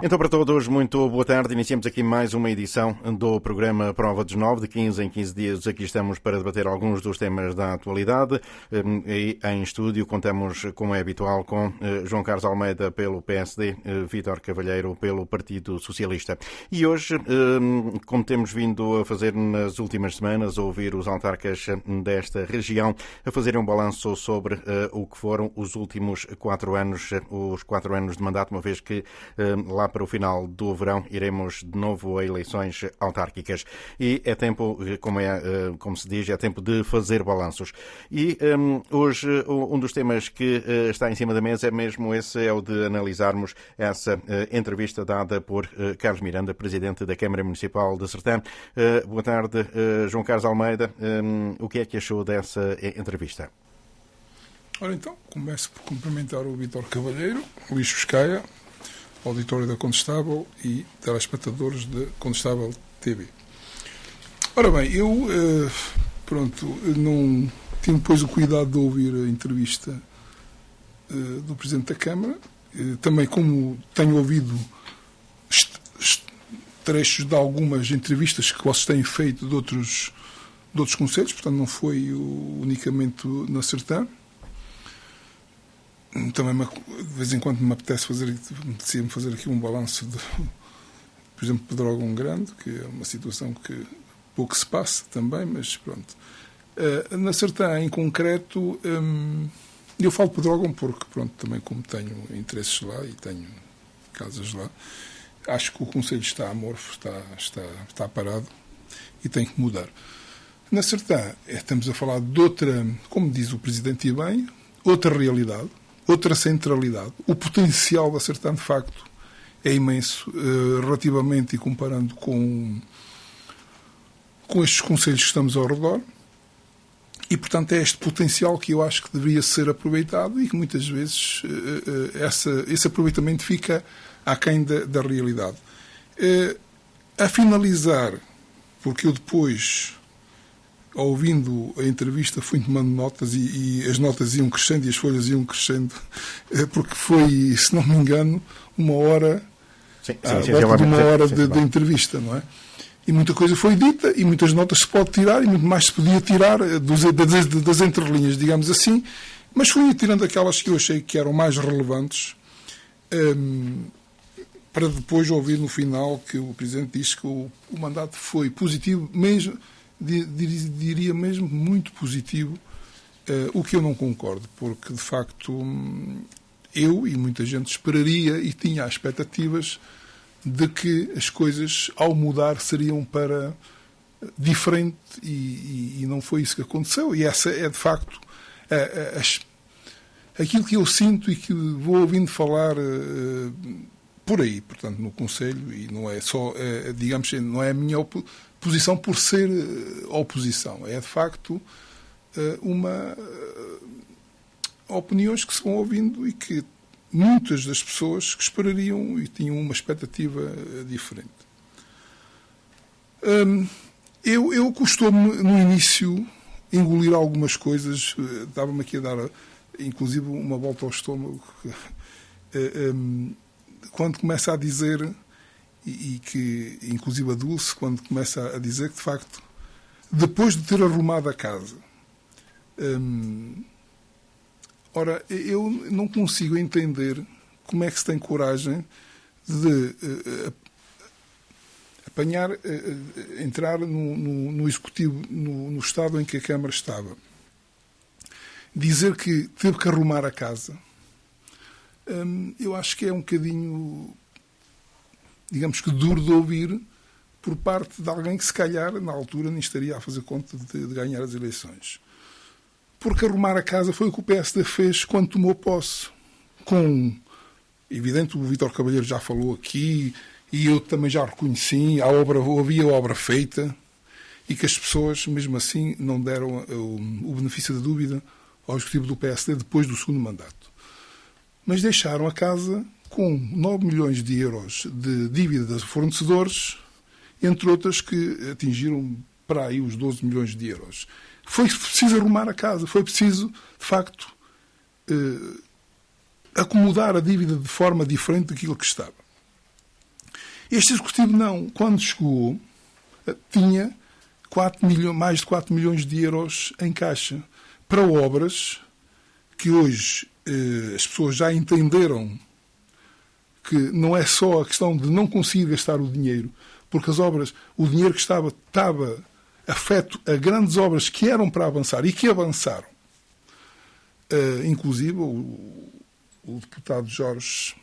Então, para todos, muito boa tarde. Iniciamos aqui mais uma edição do programa Prova dos 9. De 15 em 15 dias aqui estamos para debater alguns dos temas da atualidade. E em estúdio contamos, como é habitual, com João Carlos Almeida pelo PSD, Vítor Cavalheiro pelo Partido Socialista. E hoje, como temos vindo a fazer nas últimas semanas, ouvir os autarcas desta região a fazerem um balanço sobre o que foram os últimos 4 anos, os 4 anos de mandato, uma vez que lá para o final do verão iremos de novo a eleições autárquicas e é tempo, como se diz, é tempo de fazer balanços. E hoje um dos temas que está em cima da mesa é mesmo esse, é o de analisarmos essa entrevista dada por Carlos Miranda, Presidente da Câmara Municipal de Sertã. Boa tarde, João Carlos Almeida. O que é que achou dessa entrevista? Ora então, começo por cumprimentar o Vítor Cavalheiro, Luís Pescaia, auditório da Condestável e telespectadores da Condestável TV. Ora bem, eu não tive depois o cuidado de ouvir a entrevista do Presidente da Câmara. Também, como tenho ouvido trechos de algumas entrevistas que vocês têm feito de outros concelhos, portanto não foi unicamente na Sertã. Também, de vez em quando, me apetece fazer aqui um balanço de, por exemplo, Pedrógão Grande, que é uma situação que pouco se passa também, mas pronto. Na Sertã, em concreto, eu falo de Pedrógão porque, pronto, também como tenho interesses lá e tenho casas lá, acho que o Conselho está amorfo, está parado e tem que mudar. Na Sertã, estamos a falar de outra, como diz o Presidente e bem, outra realidade, outra centralidade. O potencial da Sertã, de facto, é imenso, relativamente e comparando com estes concelhos que estamos ao redor. E, portanto, é este potencial que eu acho que deveria ser aproveitado e que muitas vezes esse aproveitamento fica aquém da realidade. A finalizar, porque eu depois, ouvindo a entrevista, fui tomando notas e as notas iam crescendo e as folhas iam crescendo, porque foi, se não me engano, uma hora, de uma hora de entrevista, não é? E muita coisa foi dita e muitas notas se pode tirar e muito mais se podia tirar das entrelinhas, digamos assim, mas fui tirando aquelas que eu achei que eram mais relevantes, para depois ouvir no final que o Presidente disse que o mandato foi positivo, mesmo, diria mesmo muito positivo, o que eu não concordo, porque de facto eu e muita gente esperaria e tinha expectativas de que as coisas ao mudar seriam para diferente e não foi isso que aconteceu, e essa é de facto aquilo que eu sinto e que vou ouvindo falar por aí, portanto no Conselho, e não é só, digamos, não é a minha posição por ser oposição. É, de facto, opiniões que se vão ouvindo e que muitas das pessoas que esperariam e tinham uma expectativa diferente. Eu custou-me, no início, engolir algumas coisas, dava-me aqui a dar, inclusive, uma volta ao estômago, quando começa a dizer, e que, inclusive, a Dulce, quando começa a dizer que, de facto, depois de ter arrumado a casa, ora, eu não consigo entender como é que se tem coragem de entrar no Executivo, no estado em que a Câmara estava, dizer que teve que arrumar a casa. Eu acho que é um bocadinho, digamos que duro de ouvir por parte de alguém que, se calhar, na altura, nem estaria a fazer conta de ganhar as eleições. Porque arrumar a casa foi o que o PSD fez quando tomou posse. Evidente, o Vítor Cavalheiro já falou aqui, e eu também já reconheci, havia obra feita, e que as pessoas, mesmo assim, não deram o benefício da dúvida ao Executivo do PSD depois do segundo mandato. Mas deixaram a casa com 9 milhões de euros de dívida dos fornecedores, entre outras que atingiram para aí os 12 milhões de euros. Foi preciso arrumar a casa, foi preciso, de facto, acomodar a dívida de forma diferente daquilo que estava. Este executivo não. Quando chegou, tinha mais de 4 milhões de euros em caixa para obras que hoje as pessoas já entenderam que não é só a questão de não conseguir gastar o dinheiro, porque as obras, o dinheiro que estava afeto a grandes obras que eram para avançar e que avançaram. Inclusive, o deputado Jorge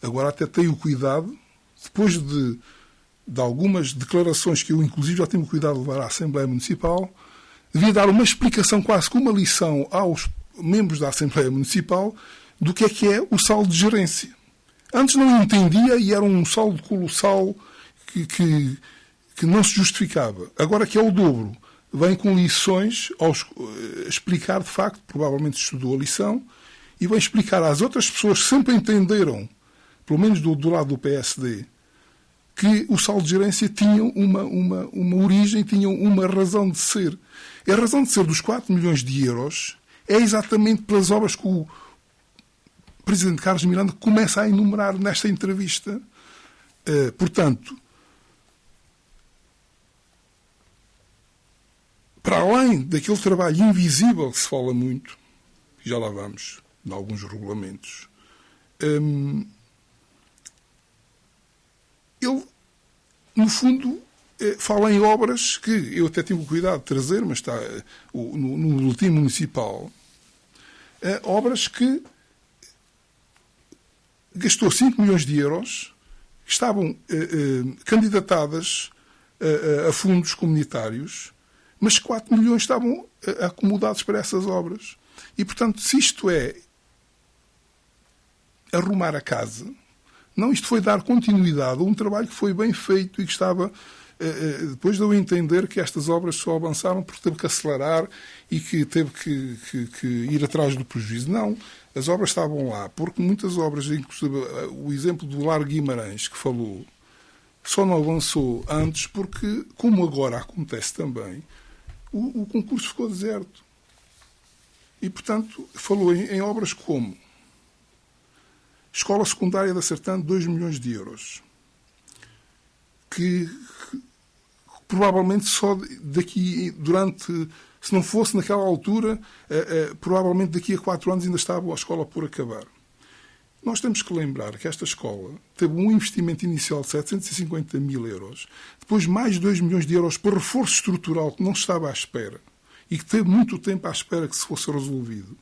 agora até tem o cuidado, depois de algumas declarações que eu, inclusive, já tenho o cuidado de levar à Assembleia Municipal, devia dar uma explicação, quase como uma lição aos membros da Assembleia Municipal, do que é o saldo de gerência. Antes não entendia e era um saldo colossal que não se justificava. Agora que é o dobro, vem com lições a explicar, de facto, provavelmente estudou a lição, e vem explicar às outras pessoas que sempre entenderam, pelo menos do lado do PSD, que o saldo de gerência tinha uma origem, tinha uma razão de ser. E a razão de ser dos 4 milhões de euros é exatamente pelas obras que o Presidente Carlos Miranda começa a enumerar nesta entrevista. Portanto, para além daquele trabalho invisível que se fala muito, já lá vamos, em alguns regulamentos, ele, no fundo, fala em obras que eu até tive o cuidado de trazer, mas está no boletim municipal, obras que gastou 5 milhões de euros, estavam candidatadas a fundos comunitários, mas 4 milhões estavam acomodados para essas obras. E, portanto, se isto é arrumar a casa, não, isto foi dar continuidade a um trabalho que foi bem feito e que estava, depois de eu entender que estas obras só avançaram porque teve que acelerar e que teve que ir atrás do prejuízo. Não, as obras estavam lá, porque muitas obras, inclusive o exemplo do Largo Guimarães, que falou, só não avançou antes porque, como agora acontece também, o concurso ficou deserto. E, portanto, falou em obras como Escola Secundária da Sertã, 2 milhões de euros, que provavelmente só daqui, se não fosse naquela altura, provavelmente daqui a 4 anos ainda estava a escola por acabar. Nós temos que lembrar que esta escola teve um investimento inicial de 750 mil euros, depois mais 2 milhões de euros para reforço estrutural que não estava à espera e que teve muito tempo à espera que se fosse resolvido.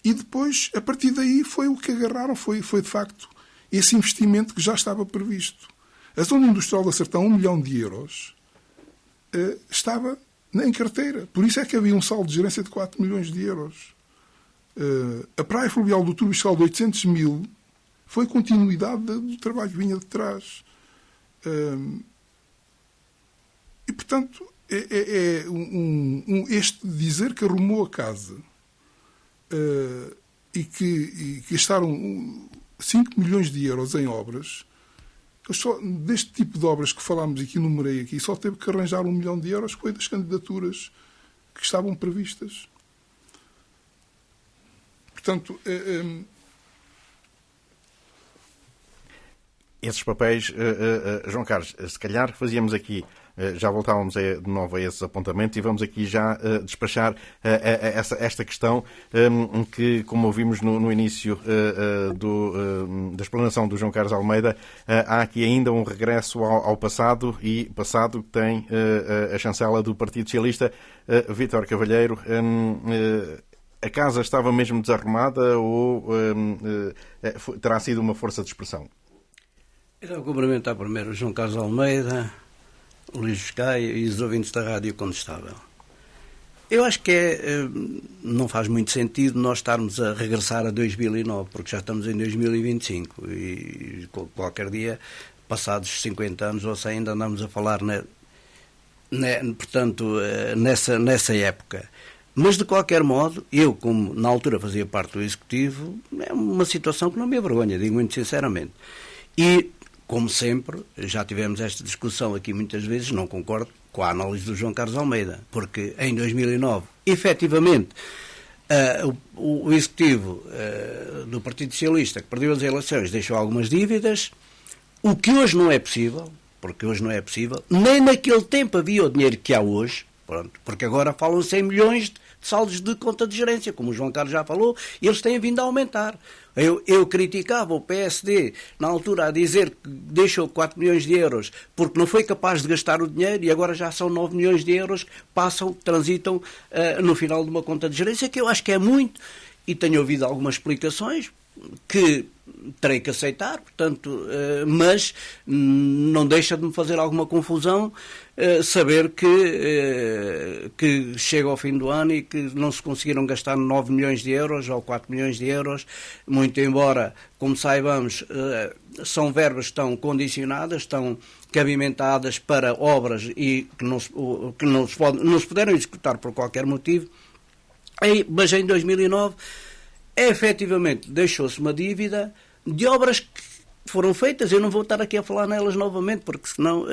E depois, a partir daí, foi o que agarraram, foi de facto esse investimento que já estava previsto. A Zona Industrial da Sertão, 1 milhão de euros, estava em carteira. Por isso é que havia um saldo de gerência de 4 milhões de euros. A Praia Fluvial do Turbiscal de 800 mil foi continuidade do trabalho que vinha de trás. E, portanto, este dizer que arrumou a casa e que gastaram 5 milhões de euros em obras, só, deste tipo de obras que falámos e que enumerei aqui, só teve que arranjar 1 milhão de euros, foi das candidaturas que estavam previstas. Portanto, esses papéis, João Carlos, se calhar fazíamos aqui, já voltávamos de novo a esses apontamentos e vamos aqui já despachar esta questão que, como ouvimos no início da explanação do João Carlos Almeida, há aqui ainda um regresso ao passado, e passado que tem a chancela do Partido Socialista. Vítor Cavalheiro, a casa estava mesmo desarrumada ou terá sido uma força de expressão? Eu cumprimentar primeiro o João Carlos Almeida, o Luís Viscaia e os ouvintes da Rádio Condestável. Eu acho que não faz muito sentido nós estarmos a regressar a 2009, porque já estamos em 2025 e qualquer dia, passados 50 anos ou 100, ainda andamos a falar portanto, nessa época. Mas, de qualquer modo, eu, como na altura fazia parte do Executivo, é uma situação que não me avergonha, digo muito sinceramente. E, como sempre, já tivemos esta discussão aqui muitas vezes, não concordo com a análise do João Carlos Almeida, porque em 2009, efetivamente, O Executivo do Partido Socialista, que perdeu as eleições, deixou algumas dívidas, o que hoje não é possível, porque hoje não é possível, nem naquele tempo havia o dinheiro que há hoje, pronto, porque agora falam 100 milhões de saldos de conta de gerência, como o João Carlos já falou, e eles têm vindo a aumentar. Eu criticava o PSD na altura a dizer que deixou 4 milhões de euros porque não foi capaz de gastar o dinheiro, e agora já são 9 milhões de euros que transitam no final de uma conta de gerência, que eu acho que é muito, e tenho ouvido algumas explicações que terei que aceitar, portanto, mas não deixa de me fazer alguma confusão saber que chega ao fim do ano e que não se conseguiram gastar 9 milhões de euros ou 4 milhões de euros, muito embora, como saibamos, são verbas que estão condicionadas, estão cabimentadas para obras e que não se puderam executar por qualquer motivo, mas em 2009 efetivamente deixou-se uma dívida de obras que foram feitas. Eu não vou estar aqui a falar nelas novamente, porque senão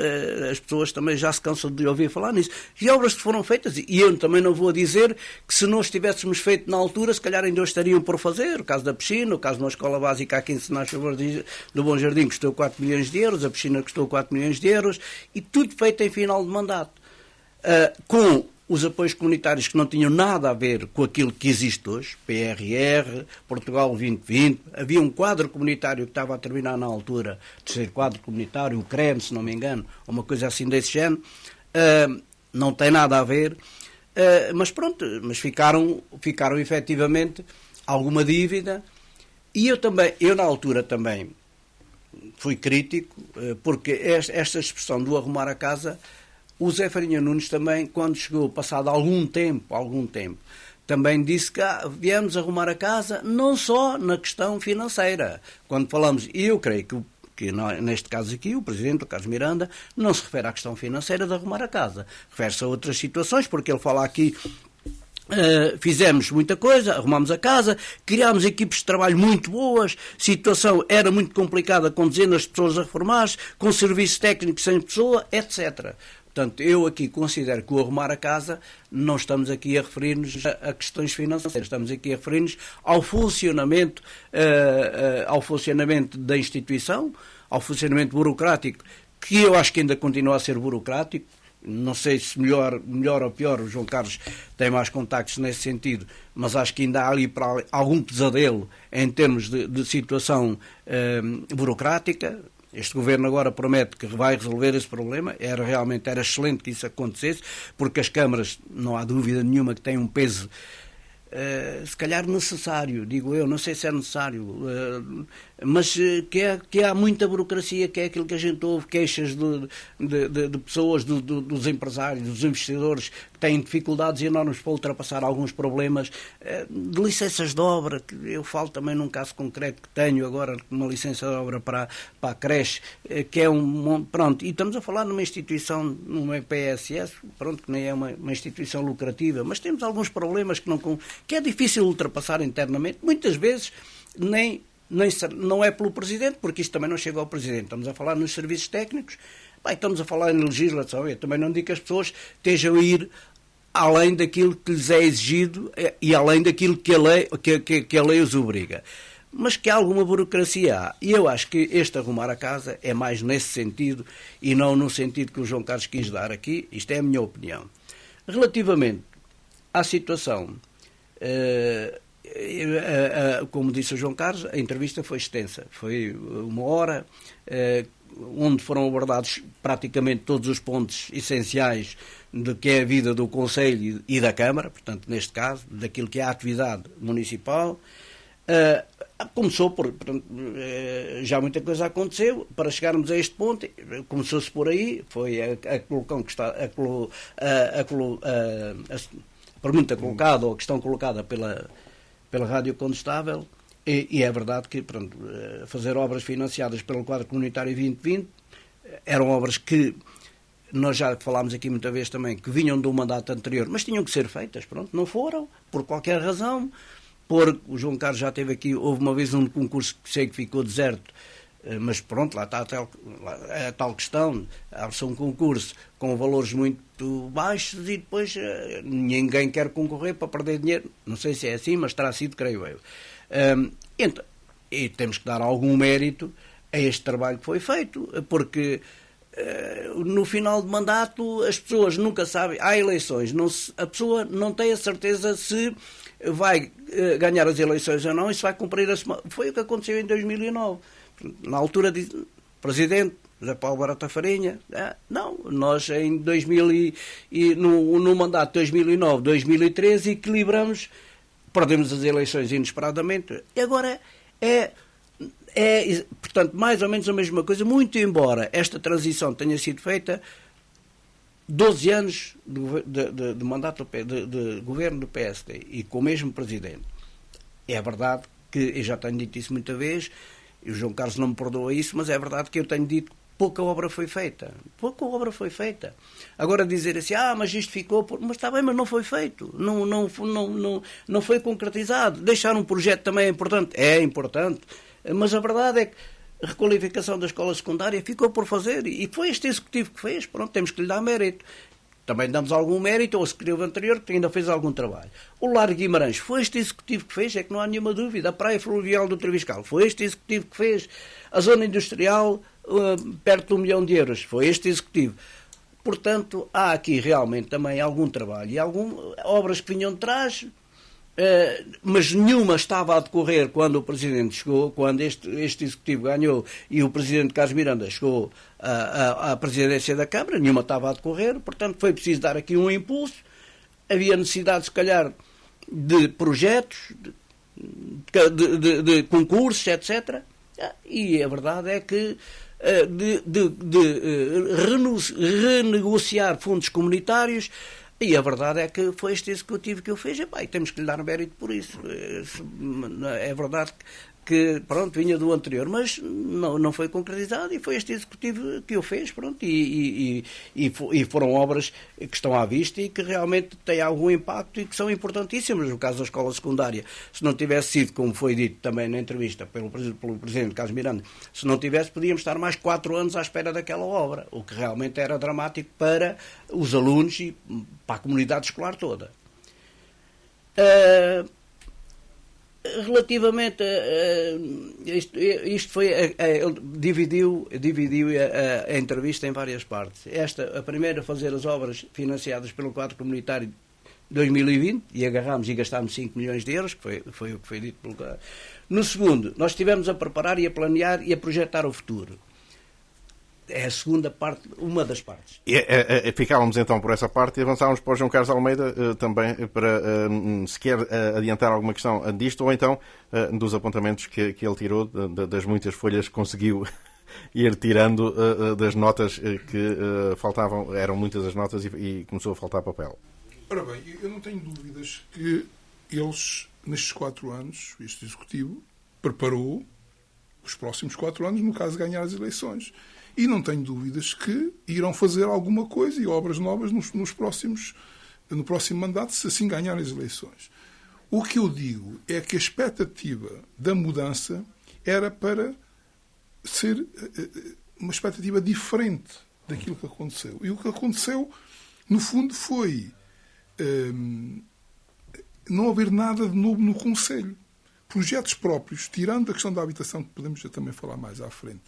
as pessoas também já se cansam de ouvir falar nisso. E obras que foram feitas, e eu também não vou dizer que se nós tivéssemos feito na altura, se calhar ainda estariam por fazer. O caso da piscina, o caso de uma escola básica aqui em Senás do Bom Jardim custou 4 milhões de euros, a piscina custou 4 milhões de euros, e tudo feito em final de mandato. Com os apoios comunitários que não tinham nada a ver com aquilo que existe hoje, PRR, Portugal 2020, havia um quadro comunitário que estava a terminar na altura, terceiro quadro comunitário, o CREM, se não me engano, uma coisa assim desse género, não tem nada a ver, mas pronto, mas ficaram efetivamente alguma dívida, e eu na altura também fui crítico, porque esta expressão do arrumar a casa, o Zé Farinha Nunes também, quando chegou, passado algum tempo, também disse que viemos arrumar a casa, não só na questão financeira. Quando falamos, e eu creio que neste caso aqui, o Presidente, o Carlos Miranda, não se refere à questão financeira de arrumar a casa. Refere-se a outras situações, porque ele fala aqui, fizemos muita coisa, arrumámos a casa, criámos equipes de trabalho muito boas, a situação era muito complicada com dezenas de pessoas a reformar-se, com serviços técnicos sem pessoa, etc. Portanto, eu aqui considero que o arrumar a casa, não estamos aqui a referir-nos a questões financeiras, estamos aqui a referir-nos ao funcionamento da instituição, ao funcionamento burocrático, que eu acho que ainda continua a ser burocrático. Não sei se melhor ou pior, o João Carlos tem mais contactos nesse sentido, mas acho que ainda há ali para algum pesadelo em termos de situação burocrática. Este governo agora promete que vai resolver esse problema. Realmente era excelente que isso acontecesse, porque as câmaras, não há dúvida nenhuma, que têm um peso se calhar necessário, digo eu, não sei se é necessário, mas que há muita burocracia, que é aquilo que a gente ouve, queixas de pessoas, dos empresários, dos investidores, que têm dificuldades enormes para ultrapassar alguns problemas, de licenças de obra, que eu falo também num caso concreto que tenho agora, uma licença de obra para a creche, que é pronto, e estamos a falar numa instituição, numa PSS, pronto, que nem é uma instituição lucrativa, mas temos alguns problemas que é difícil ultrapassar internamente, muitas vezes não é pelo Presidente, porque isto também não chega ao Presidente. Estamos a falar nos serviços técnicos, estamos a falar em legislação. Eu também não digo que as pessoas estejam a ir além daquilo que lhes é exigido e além daquilo que a lei os obriga. Mas que há alguma burocracia há. E eu acho que este arrumar a casa é mais nesse sentido e não no sentido que o João Carlos quis dar aqui. Isto é a minha opinião. Relativamente à situação... como disse o João Carlos, a entrevista foi extensa, foi 1 hora, onde foram abordados praticamente todos os pontos essenciais do que é a vida do Conselho e da Câmara, portanto, neste caso, daquilo que é a atividade municipal. Começou portanto, já muita coisa aconteceu para chegarmos a este ponto. Começou-se por aí, foi a pergunta colocada, ou a questão colocada pela Rádio Condestável, e é verdade que, pronto, fazer obras financiadas pelo quadro comunitário 2020 eram obras que nós já falámos aqui muita vez também, que vinham de um mandato anterior, mas tinham que ser feitas, pronto, não foram, por qualquer razão, o João Carlos já teve aqui, houve uma vez um concurso que sei que ficou deserto, Mas pronto, lá está a tal questão, há-se um concurso com valores muito baixos e depois ninguém quer concorrer para perder dinheiro. Não sei se é assim, mas terá sido, creio eu. Então, e temos que dar algum mérito a este trabalho que foi feito, porque no final de mandato as pessoas nunca sabem, há eleições, a pessoa não tem a certeza se vai ganhar as eleições ou não e se vai cumprir Foi o que aconteceu em 2009. Na altura, Presidente José Paulo Barata Farinha, não, nós em 2000 no mandato de 2009, 2013 equilibramos, perdemos as eleições inesperadamente, e agora portanto, mais ou menos a mesma coisa, muito embora esta transição tenha sido feita 12 anos de mandato de governo do PSD e com o mesmo Presidente. É verdade que, eu já tenho dito isso muita vez, e o João Carlos não me perdoa isso, mas é verdade que eu tenho dito que pouca obra foi feita. Pouca obra foi feita. Agora dizer assim, mas isto ficou... Mas está bem, mas não foi feito. Não foi concretizado. Deixar um projeto também é importante. É importante. Mas a verdade é que a requalificação da escola secundária ficou por fazer. E foi este executivo que fez. Pronto, temos que lhe dar mérito. Também damos algum mérito ao executivo anterior, que ainda fez algum trabalho. O Largo Guimarães, foi este executivo que fez, é que não há nenhuma dúvida. A Praia Fluvial do Treviscal, foi este executivo que fez. A zona industrial, perto de 1 milhão de euros, foi este executivo. Portanto, há aqui realmente também algum trabalho e obras que vinham de trás, mas nenhuma estava a decorrer quando o Presidente chegou, quando este Executivo ganhou e o Presidente Carlos Miranda chegou à presidência da Câmara, nenhuma estava a decorrer, portanto foi preciso dar aqui um impulso, havia necessidade, se calhar, de projetos, de concursos, etc. E a verdade é que renegociar fundos comunitários. E a verdade é que foi este executivo que o fez, e temos que lhe dar mérito por isso. É verdade que, pronto, vinha do anterior, mas não foi concretizado, e foi este executivo que o fez, pronto, e foram obras que estão à vista e que realmente têm algum impacto e que são importantíssimas. No caso da escola secundária, se não tivesse sido, como foi dito também na entrevista pelo Presidente Carlos Miranda, se não tivesse, podíamos estar mais 4 anos à espera daquela obra, o que realmente era dramático para os alunos e para a comunidade escolar toda. Relativamente isto foi ele dividiu a entrevista em várias partes. A primeira, fazer as obras financiadas pelo quadro comunitário de 2020, e agarrámos e gastámos 5 milhões de euros, que foi o que foi dito pelo quadro. No segundo, nós estivemos a preparar e a planear e a projetar o futuro. É a segunda parte, uma das partes. Ficávamos então por essa parte e avançávamos para o João Carlos Almeida também para se quer adiantar alguma questão disto ou então dos apontamentos que ele tirou, das muitas folhas que conseguiu ir tirando das notas que faltavam, eram muitas as notas e começou a faltar papel. Ora bem, eu não tenho dúvidas que eles, nestes 4 anos, este Executivo preparou os próximos 4 anos, no caso de ganhar as eleições. E não tenho dúvidas que irão fazer alguma coisa e obras novas no próximo mandato, se assim ganharem as eleições. O que eu digo é que a expectativa da mudança era para ser uma expectativa diferente daquilo que aconteceu. E o que aconteceu, no fundo, foi não haver nada de novo no Conselho. Projetos próprios, tirando a questão da habitação, que podemos já também falar mais à frente,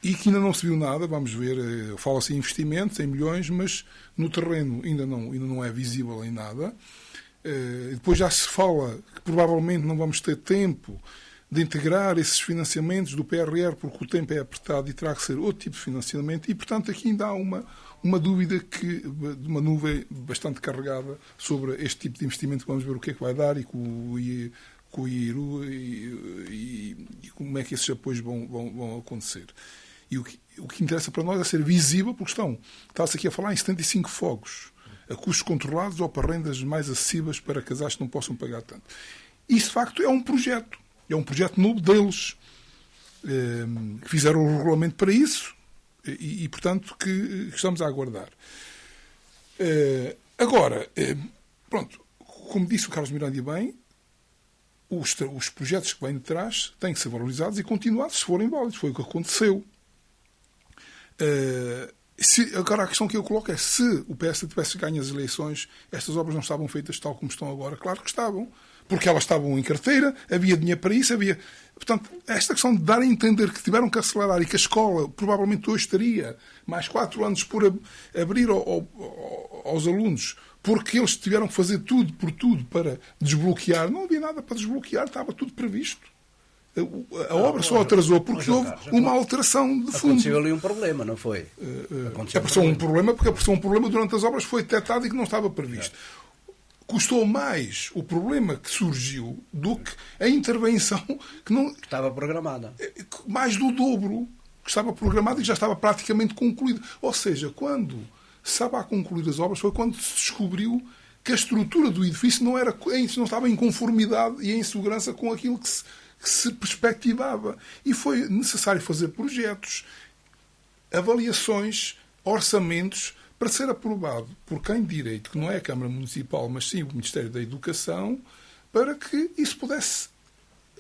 e que ainda não se viu nada, vamos ver, fala-se em investimentos, em milhões, mas no terreno ainda não é visível em nada. Depois já se fala que provavelmente não vamos ter tempo de integrar esses financiamentos do PRR, porque o tempo é apertado e terá que ser outro tipo de financiamento, e portanto aqui ainda há uma dúvida, de uma nuvem bastante carregada sobre este tipo de investimento, que vamos ver o que é que vai dar e com o IRU e como é que esses apoios vão acontecer. E o que interessa para nós é ser visível, porque está-se aqui a falar em 75 fogos, a custos controlados ou para rendas mais acessíveis para casais que não possam pagar tanto. Isso, de facto, é um projeto novo deles, que fizeram o regulamento para isso e portanto, que estamos a aguardar. Agora, pronto, como disse o Carlos Miranda bem, os projetos que vêm de trás têm que ser valorizados e continuados se forem válidos. Foi o que aconteceu. Agora, a questão que eu coloco é: se o PSD tivesse ganho as eleições, estas obras não estavam feitas tal como estão agora? Claro que estavam. Porque elas estavam em carteira, havia dinheiro para isso, havia... Portanto, esta questão de dar a entender que tiveram que acelerar e que a escola provavelmente hoje estaria mais 4 anos por abrir aos alunos, porque eles tiveram que fazer tudo por tudo para desbloquear. Não havia nada para desbloquear, estava tudo previsto. A obra só atrasou porque houve uma alteração de fundo. Aconteceu ali um problema, não foi? Apareceu um problema, porque apareceu um problema durante as obras, foi detectado e que não estava previsto. Custou mais o problema que surgiu do que a intervenção que estava programada. Mais do dobro que estava programada e que já estava praticamente concluída. Ou seja, quando se estava a concluir as obras, foi quando se descobriu que a estrutura do edifício não estava em conformidade e em segurança com aquilo que se perspectivava. E foi necessário fazer projetos, avaliações, orçamentos, para ser aprovado por quem de direito, que não é a Câmara Municipal, mas sim o Ministério da Educação, para que isso pudesse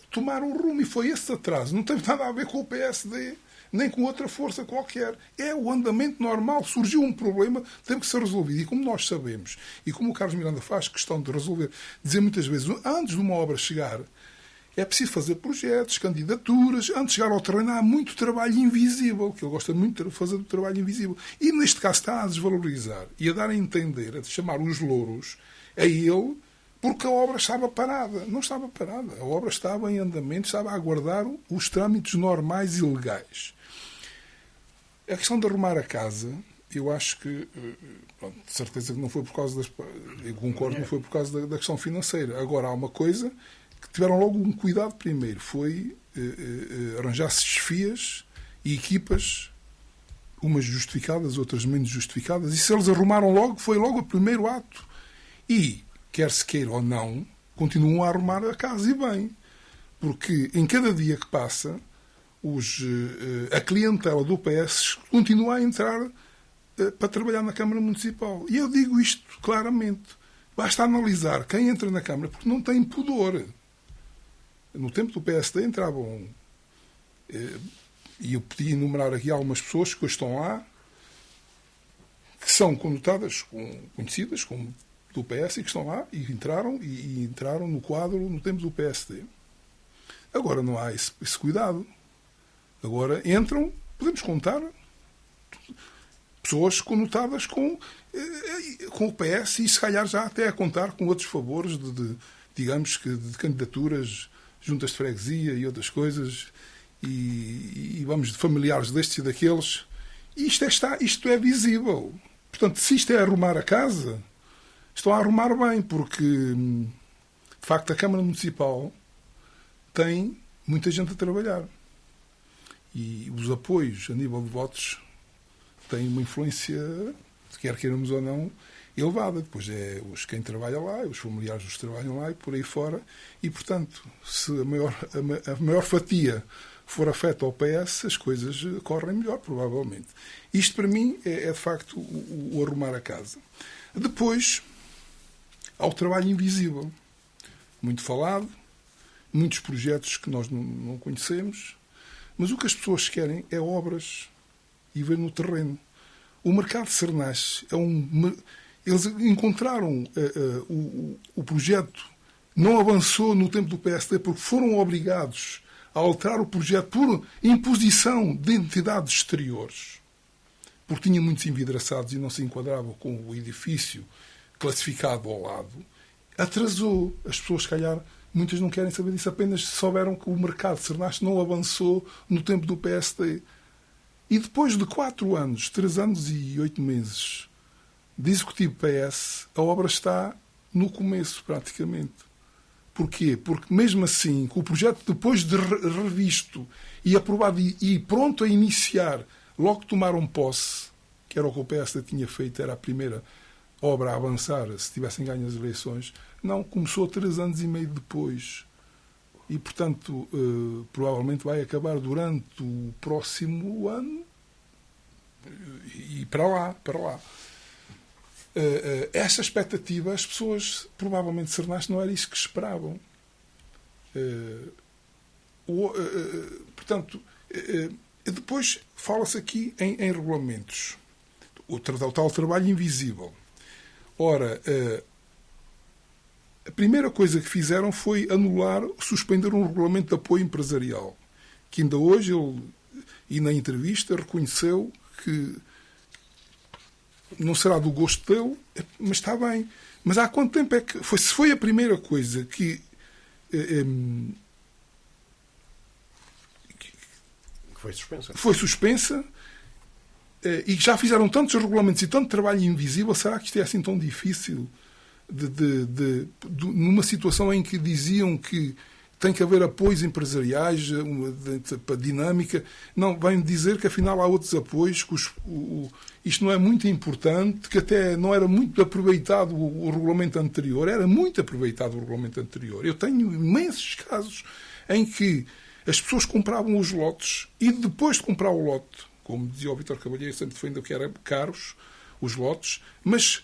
tomar um rumo. E foi esse atraso. Não tem nada a ver com o PSD, nem com outra força qualquer. É o andamento normal. Surgiu um problema, teve que ser resolvido. E como nós sabemos, e como o Carlos Miranda faz questão de resolver, dizer muitas vezes, antes de uma obra chegar, é preciso fazer projetos, candidaturas. Antes de chegar ao terreno há muito trabalho invisível, que ele gosta muito de fazer do trabalho invisível. E neste caso está a desvalorizar e a dar a entender, a chamar os louros a ele, porque a obra estava parada. Não estava parada. A obra estava em andamento, estava a aguardar os trâmites normais e legais. A questão de arrumar a casa, eu acho que, pronto, de certeza que não foi por causa eu concordo, não foi por causa da questão financeira. Agora, há uma coisa que tiveram logo um cuidado primeiro, foi arranjar-se desfias e equipas, umas justificadas, outras menos justificadas, e se eles arrumaram logo, foi logo o primeiro ato. E, quer se queira ou não, continuam a arrumar a casa, e bem, porque em cada dia que passa, a clientela do PS continua a entrar para trabalhar na Câmara Municipal. E eu digo isto claramente. Basta analisar quem entra na Câmara, porque não tem pudor. No tempo do PSD entravam, e eu podia enumerar aqui algumas pessoas que hoje estão lá, que são conotadas, conhecidas como do PS, e que estão lá e entraram no quadro no tempo do PSD. Agora não há esse cuidado. Agora entram, podemos contar, pessoas conotadas com o PS e se calhar já até a contar com outros favores digamos que de candidaturas, juntas de freguesia e outras coisas, e vamos de familiares destes e daqueles. E isto é visível. Portanto, se isto é arrumar a casa, estão a arrumar bem, porque de facto a Câmara Municipal tem muita gente a trabalhar. E os apoios a nível de votos têm uma influência, quer queiramos ou não, elevada. Depois é quem trabalha lá, os familiares que trabalham lá e por aí fora. E, portanto, se a maior fatia for afeta ao PS, as coisas correm melhor, provavelmente. Isto, para mim, é de facto o arrumar a casa. Depois, há o trabalho invisível. Muito falado, muitos projetos que nós não conhecemos, mas o que as pessoas querem é obras e ver no terreno. O mercado de Sernach eles encontraram o projeto, não avançou no tempo do PSD porque foram obrigados a alterar o projeto por imposição de entidades exteriores, porque tinha muitos envidraçados e não se enquadrava com o edifício classificado ao lado. Atrasou. As pessoas, se calhar, muitas não querem saber disso, apenas souberam que o mercado de Sernach não avançou no tempo do PSD. E depois de 4 anos, 3 anos e 8 meses de executivo PS, a obra está no começo, praticamente. Porquê? Porque mesmo assim, com o projeto depois de revisto e aprovado e pronto a iniciar, logo que tomaram posse, que era o que o PSD tinha feito, era a primeira obra a avançar, se tivessem ganho as eleições, não, começou 3 anos e meio depois. E, portanto, provavelmente vai acabar durante o próximo ano e para lá. Esta expectativa, as pessoas, provavelmente, Sernach não era isso que esperavam. Portanto, depois fala-se aqui em regulamentos. O tal trabalho invisível. Ora, a primeira coisa que fizeram foi suspender um regulamento de apoio empresarial, que ainda hoje ele, e na entrevista, reconheceu que não será do gosto dele, mas está bem. Mas há quanto tempo é que... Se foi a primeira coisa que foi suspensa, e já fizeram tantos regulamentos e tanto trabalho invisível, será que isto é assim tão difícil? Numa situação em que diziam que tem que haver apoios empresariais para dinâmica, não, vem dizer que afinal há outros apoios, que isto não é muito importante, que até não era muito aproveitado o regulamento anterior, era muito aproveitado o regulamento anterior. Eu tenho imensos casos em que as pessoas compravam os lotes e depois de comprar o lote, como dizia o Vítor Cavalheiro, sempre defendeu que eram caros os lotes, mas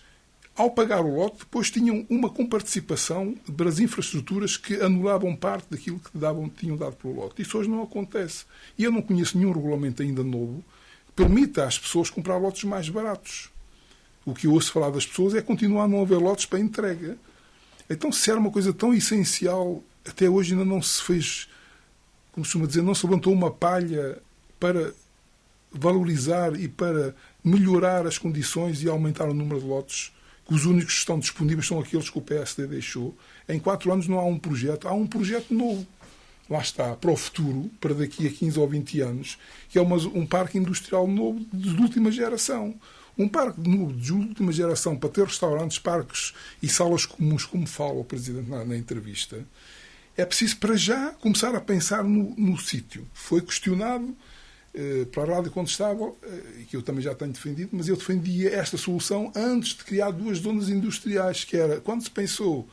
ao pagar o lote, depois tinham uma comparticipação das infraestruturas que anulavam parte daquilo que tinham dado pelo lote. Isso hoje não acontece. E eu não conheço nenhum regulamento ainda novo que permita às pessoas comprar lotes mais baratos. O que eu ouço falar das pessoas é continuar a não haver lotes para entrega. Então, se era uma coisa tão essencial, até hoje ainda não se fez, como se costuma dizer, não se levantou uma palha para valorizar e para melhorar as condições e aumentar o número de lotes, que os únicos que estão disponíveis são aqueles que o PSD deixou. Em 4 anos não há um projeto novo. Lá está, para o futuro, para daqui a 15 ou 20 anos, que é um parque industrial novo de última geração. Um parque novo de última geração para ter restaurantes, parques e salas comuns, como fala o Presidente na entrevista, é preciso para já começar a pensar no sítio. Foi questionado para a rádio quando estava, que eu também já tenho defendido, mas eu defendia esta solução antes de criar 2 zonas industriais, que era, quando se pensou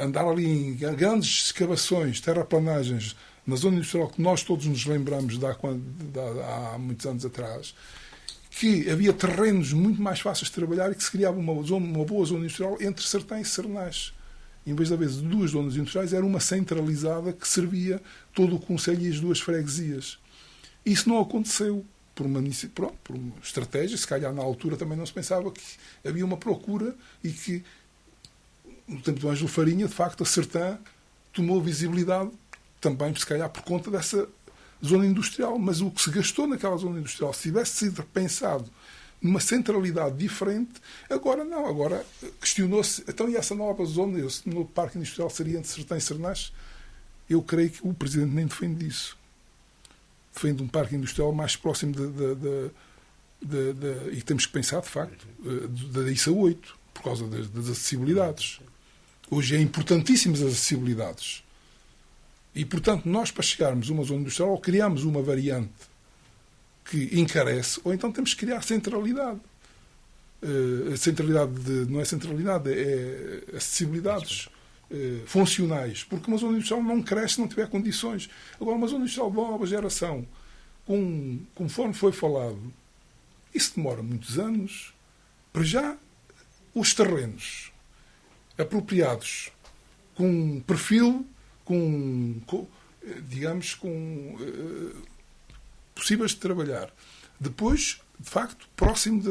andar ali em grandes escavações, terraplanagens, na zona industrial que nós todos nos lembramos de há muitos anos atrás, que havia terrenos muito mais fáceis de trabalhar e que se criava uma boa zona industrial entre Sertã e Sernás. Em vez de haver 2 zonas industriais, era uma centralizada que servia todo o concelho e as 2 freguesias. Isso não aconteceu por uma estratégia, se calhar na altura também não se pensava que havia uma procura e que, no tempo do Ângelo Farinha, de facto, a Sertã tomou visibilidade também, se calhar, por conta dessa zona industrial. Mas o que se gastou naquela zona industrial, se tivesse sido pensado numa centralidade diferente, agora não. Agora questionou-se, então e essa nova zona, esse novo parque industrial seria entre Sertã e Sernás? Eu creio que o Presidente nem defende isso. Defende um parque industrial mais próximo e temos que pensar, de facto, da ISA 8, por causa das acessibilidades. Hoje é importantíssimas as acessibilidades. E, portanto, nós, para chegarmos a uma zona industrial, ou criamos uma variante que encarece, ou então temos que criar centralidade. Não é centralidade, é acessibilidades funcionais, porque uma zona industrial não cresce se não tiver condições. Agora, uma zona industrial de nova geração, conforme foi falado, isso demora muitos anos. Para já, os terrenos apropriados, com perfil, possíveis de trabalhar. Depois, de facto, próximo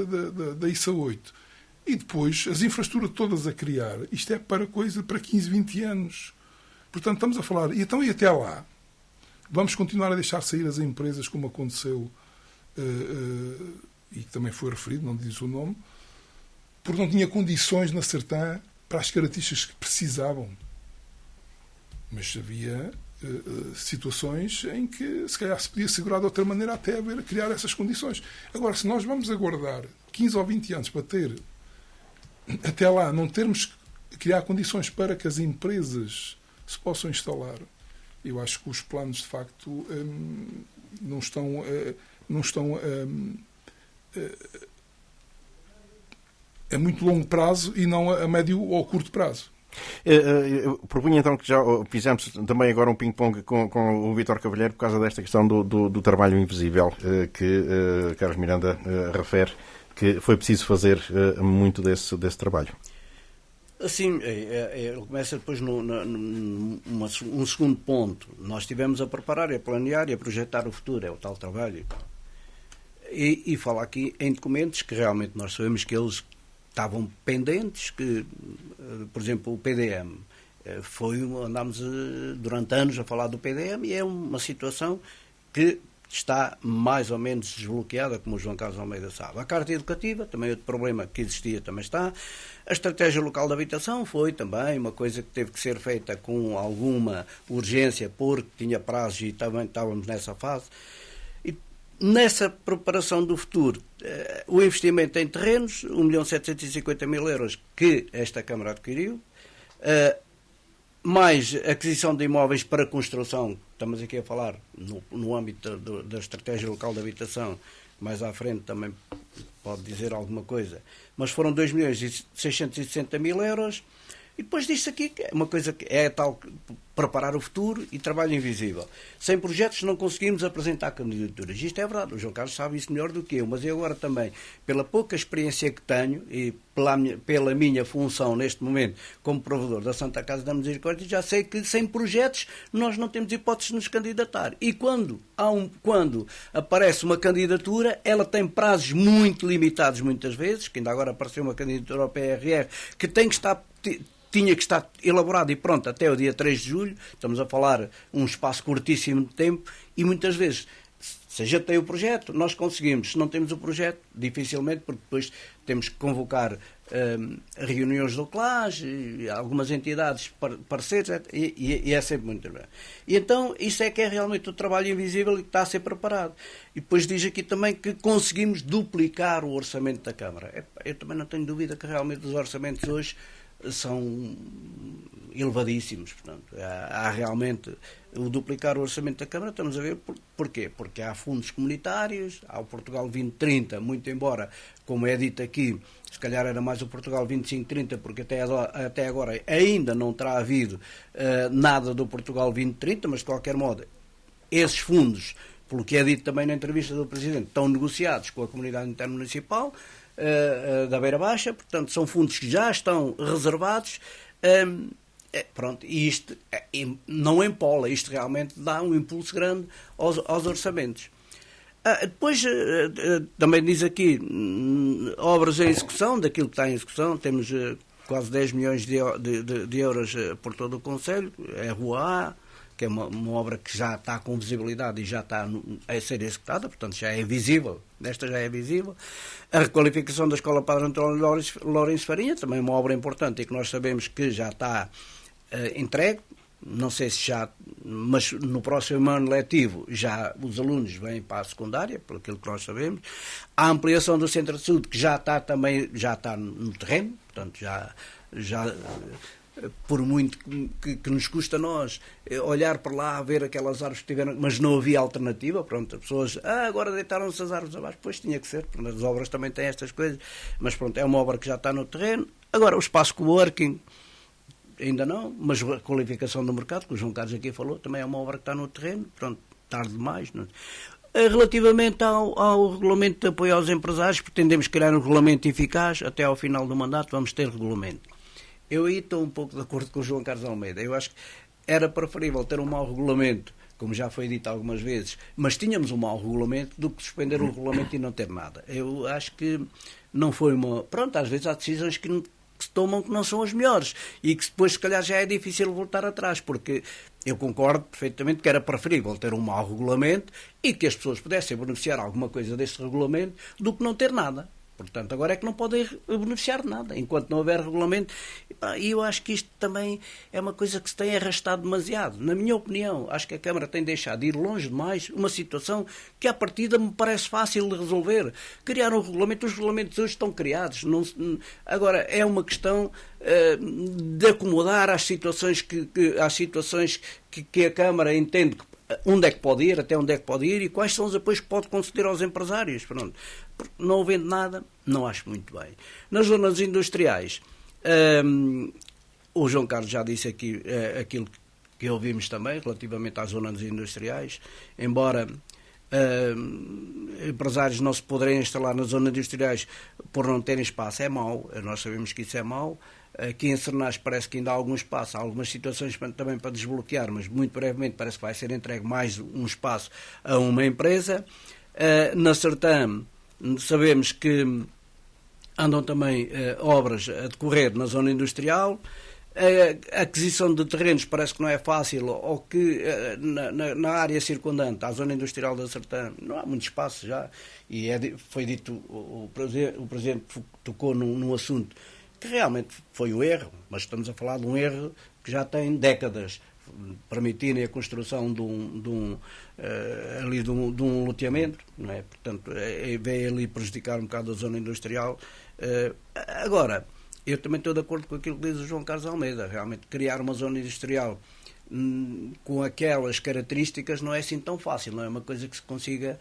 da ISA 8. E depois, as infraestruturas todas a criar. Isto é para 15, 20 anos. Portanto, estamos a falar... E até lá, vamos continuar a deixar sair as empresas, como aconteceu, e também foi referido, não diz o nome, porque não tinha condições na Sertã para as características que precisavam. Mas havia situações em que, se calhar, se podia segurar de outra maneira até criar essas condições. Agora, se nós vamos aguardar 15 ou 20 anos para ter... Até lá, não termos que criar condições para que as empresas se possam instalar, eu acho que os planos, de facto, não estão a muito longo prazo e não a médio ou curto prazo. Eu propunha então que já fizemos também agora um ping-pong com o Vítor Cavalheiro por causa desta questão do trabalho invisível que Carlos Miranda refere, que foi preciso fazer muito desse trabalho. Assim, ele começa depois um segundo ponto. Nós estivemos a preparar, a planear e a projetar o futuro, é o tal trabalho. E fala aqui em documentos que realmente nós sabemos que eles estavam pendentes, que, por exemplo, o PDM. Andámos durante anos a falar do PDM e é uma situação que está mais ou menos desbloqueada, como o João Carlos Almeida sabe. A Carta Educativa, também outro problema que existia, também está. A Estratégia Local de Habitação foi também uma coisa que teve que ser feita com alguma urgência, porque tinha prazo e também estávamos nessa fase. E nessa preparação do futuro, o investimento em terrenos, 1.750.000 euros que esta Câmara adquiriu, mais aquisição de imóveis para construção, estamos aqui a falar no âmbito da Estratégia Local de Habitação, mais à frente também pode dizer alguma coisa, mas foram 2.660.000 euros, e depois disto aqui, que é uma coisa que é tal, preparar o futuro e trabalho invisível. Sem projetos não conseguimos apresentar candidaturas. Isto é verdade, o João Carlos sabe isso melhor do que eu, mas eu agora também, pela pouca experiência que tenho e pela minha função neste momento como provedor da Santa Casa da Misericórdia, já sei que sem projetos nós não temos hipóteses de nos candidatar. E quando aparece uma candidatura, ela tem prazos muito limitados muitas vezes, que ainda agora apareceu uma candidatura ao PRR, que tinha que estar elaborado e pronto até o dia 3 de julho, estamos a falar um espaço curtíssimo de tempo, e muitas vezes, se a gente tem o projeto, nós conseguimos. Se não temos o projeto, dificilmente, porque depois temos que convocar reuniões de classe, algumas entidades parceiros, e é sempre muito bem. E então, isso é que é realmente o trabalho invisível e que está a ser preparado. E depois diz aqui também que conseguimos duplicar o orçamento da Câmara. Eu também não tenho dúvida que realmente os orçamentos hoje são elevadíssimos. Portanto, há realmente o duplicar o orçamento da Câmara. Estamos a ver porquê? Porque há fundos comunitários, há o Portugal 2030, muito embora, como é dito aqui, se calhar era mais o Portugal 2530, porque até agora ainda não terá havido nada do Portugal 2030, mas de qualquer modo esses fundos, pelo que é dito também na entrevista do Presidente, estão negociados com a comunidade intermunicipal da Beira Baixa, portanto são fundos que já estão reservados, pronto, e isto não empola, isto realmente dá um impulso grande aos orçamentos. Depois também diz aqui obras em execução, daquilo que está em execução, temos quase 10 milhões de euros por todo o Concelho, é a Rua A, que é uma obra que já está com visibilidade e já está a ser executada, portanto já é visível, esta já é visível. A requalificação da Escola Padre António Lourenço Farinha, também uma obra importante e que nós sabemos que já está entregue, não sei se já, mas no próximo ano letivo já os alunos vêm para a secundária, por aquilo que nós sabemos. A ampliação do Centro de Saúde, que já está no terreno, portanto já por muito que nos custa a nós olhar para lá, ver aquelas árvores que tiveram, mas não havia alternativa, pronto, as pessoas, agora deitaram-se as árvores abaixo, pois tinha que ser, pronto, as obras também têm estas coisas, mas pronto, é uma obra que já está no terreno. Agora, o espaço coworking, ainda não, mas a qualificação do mercado, que o João Carlos aqui falou, também é uma obra que está no terreno, pronto, tarde demais, não é? Relativamente ao regulamento de apoio aos empresários, pretendemos criar um regulamento eficaz, até ao final do mandato vamos ter regulamento. Eu aí estou um pouco de acordo com o João Carlos Almeida. Eu acho que era preferível ter um mau regulamento, como já foi dito algumas vezes, mas tínhamos um mau regulamento, do que suspender o regulamento e não ter nada. Eu acho que não foi uma... Pronto, às vezes há decisões que se tomam que não são as melhores e que depois, se calhar, já é difícil voltar atrás, porque eu concordo perfeitamente que era preferível ter um mau regulamento e que as pessoas pudessem beneficiar alguma coisa desse regulamento do que não ter nada. Portanto, agora é que não podem beneficiar de nada, enquanto não houver regulamento. E eu acho que isto também é uma coisa que se tem arrastado demasiado. Na minha opinião, acho que a Câmara tem deixado de ir longe demais uma situação que, à partida, me parece fácil de resolver. Criar um regulamento, os regulamentos hoje estão criados. Agora, é uma questão de acomodar às situações que a Câmara entende que onde é que pode ir, até onde é que pode ir e quais são os apoios que pode conceder aos empresários. Pronto. Não havendo nada, não acho muito bem. Nas zonas industriais, o João Carlos já disse aqui aquilo que ouvimos também relativamente às zonas industriais, embora empresários não se poderem instalar nas zonas industriais por não terem espaço, é mau. Nós sabemos que isso é mau. Aqui em Sernás parece que ainda há algum espaço, há algumas situações também para desbloquear, mas muito brevemente parece que vai ser entregue mais um espaço a uma empresa. Na Sertã sabemos que andam também obras a decorrer na zona industrial. A aquisição de terrenos parece que não é fácil, ou que na área circundante à zona industrial da Sertã não há muito espaço já, e foi dito, o Presidente tocou num assunto que realmente foi um erro, mas estamos a falar de um erro que já tem décadas, permitirem a construção de um loteamento, não é? Portanto, veio ali prejudicar um bocado a zona industrial. Agora, eu também estou de acordo com aquilo que diz o João Carlos Almeida. Realmente, criar uma zona industrial com aquelas características não é assim tão fácil, não é uma coisa que se consiga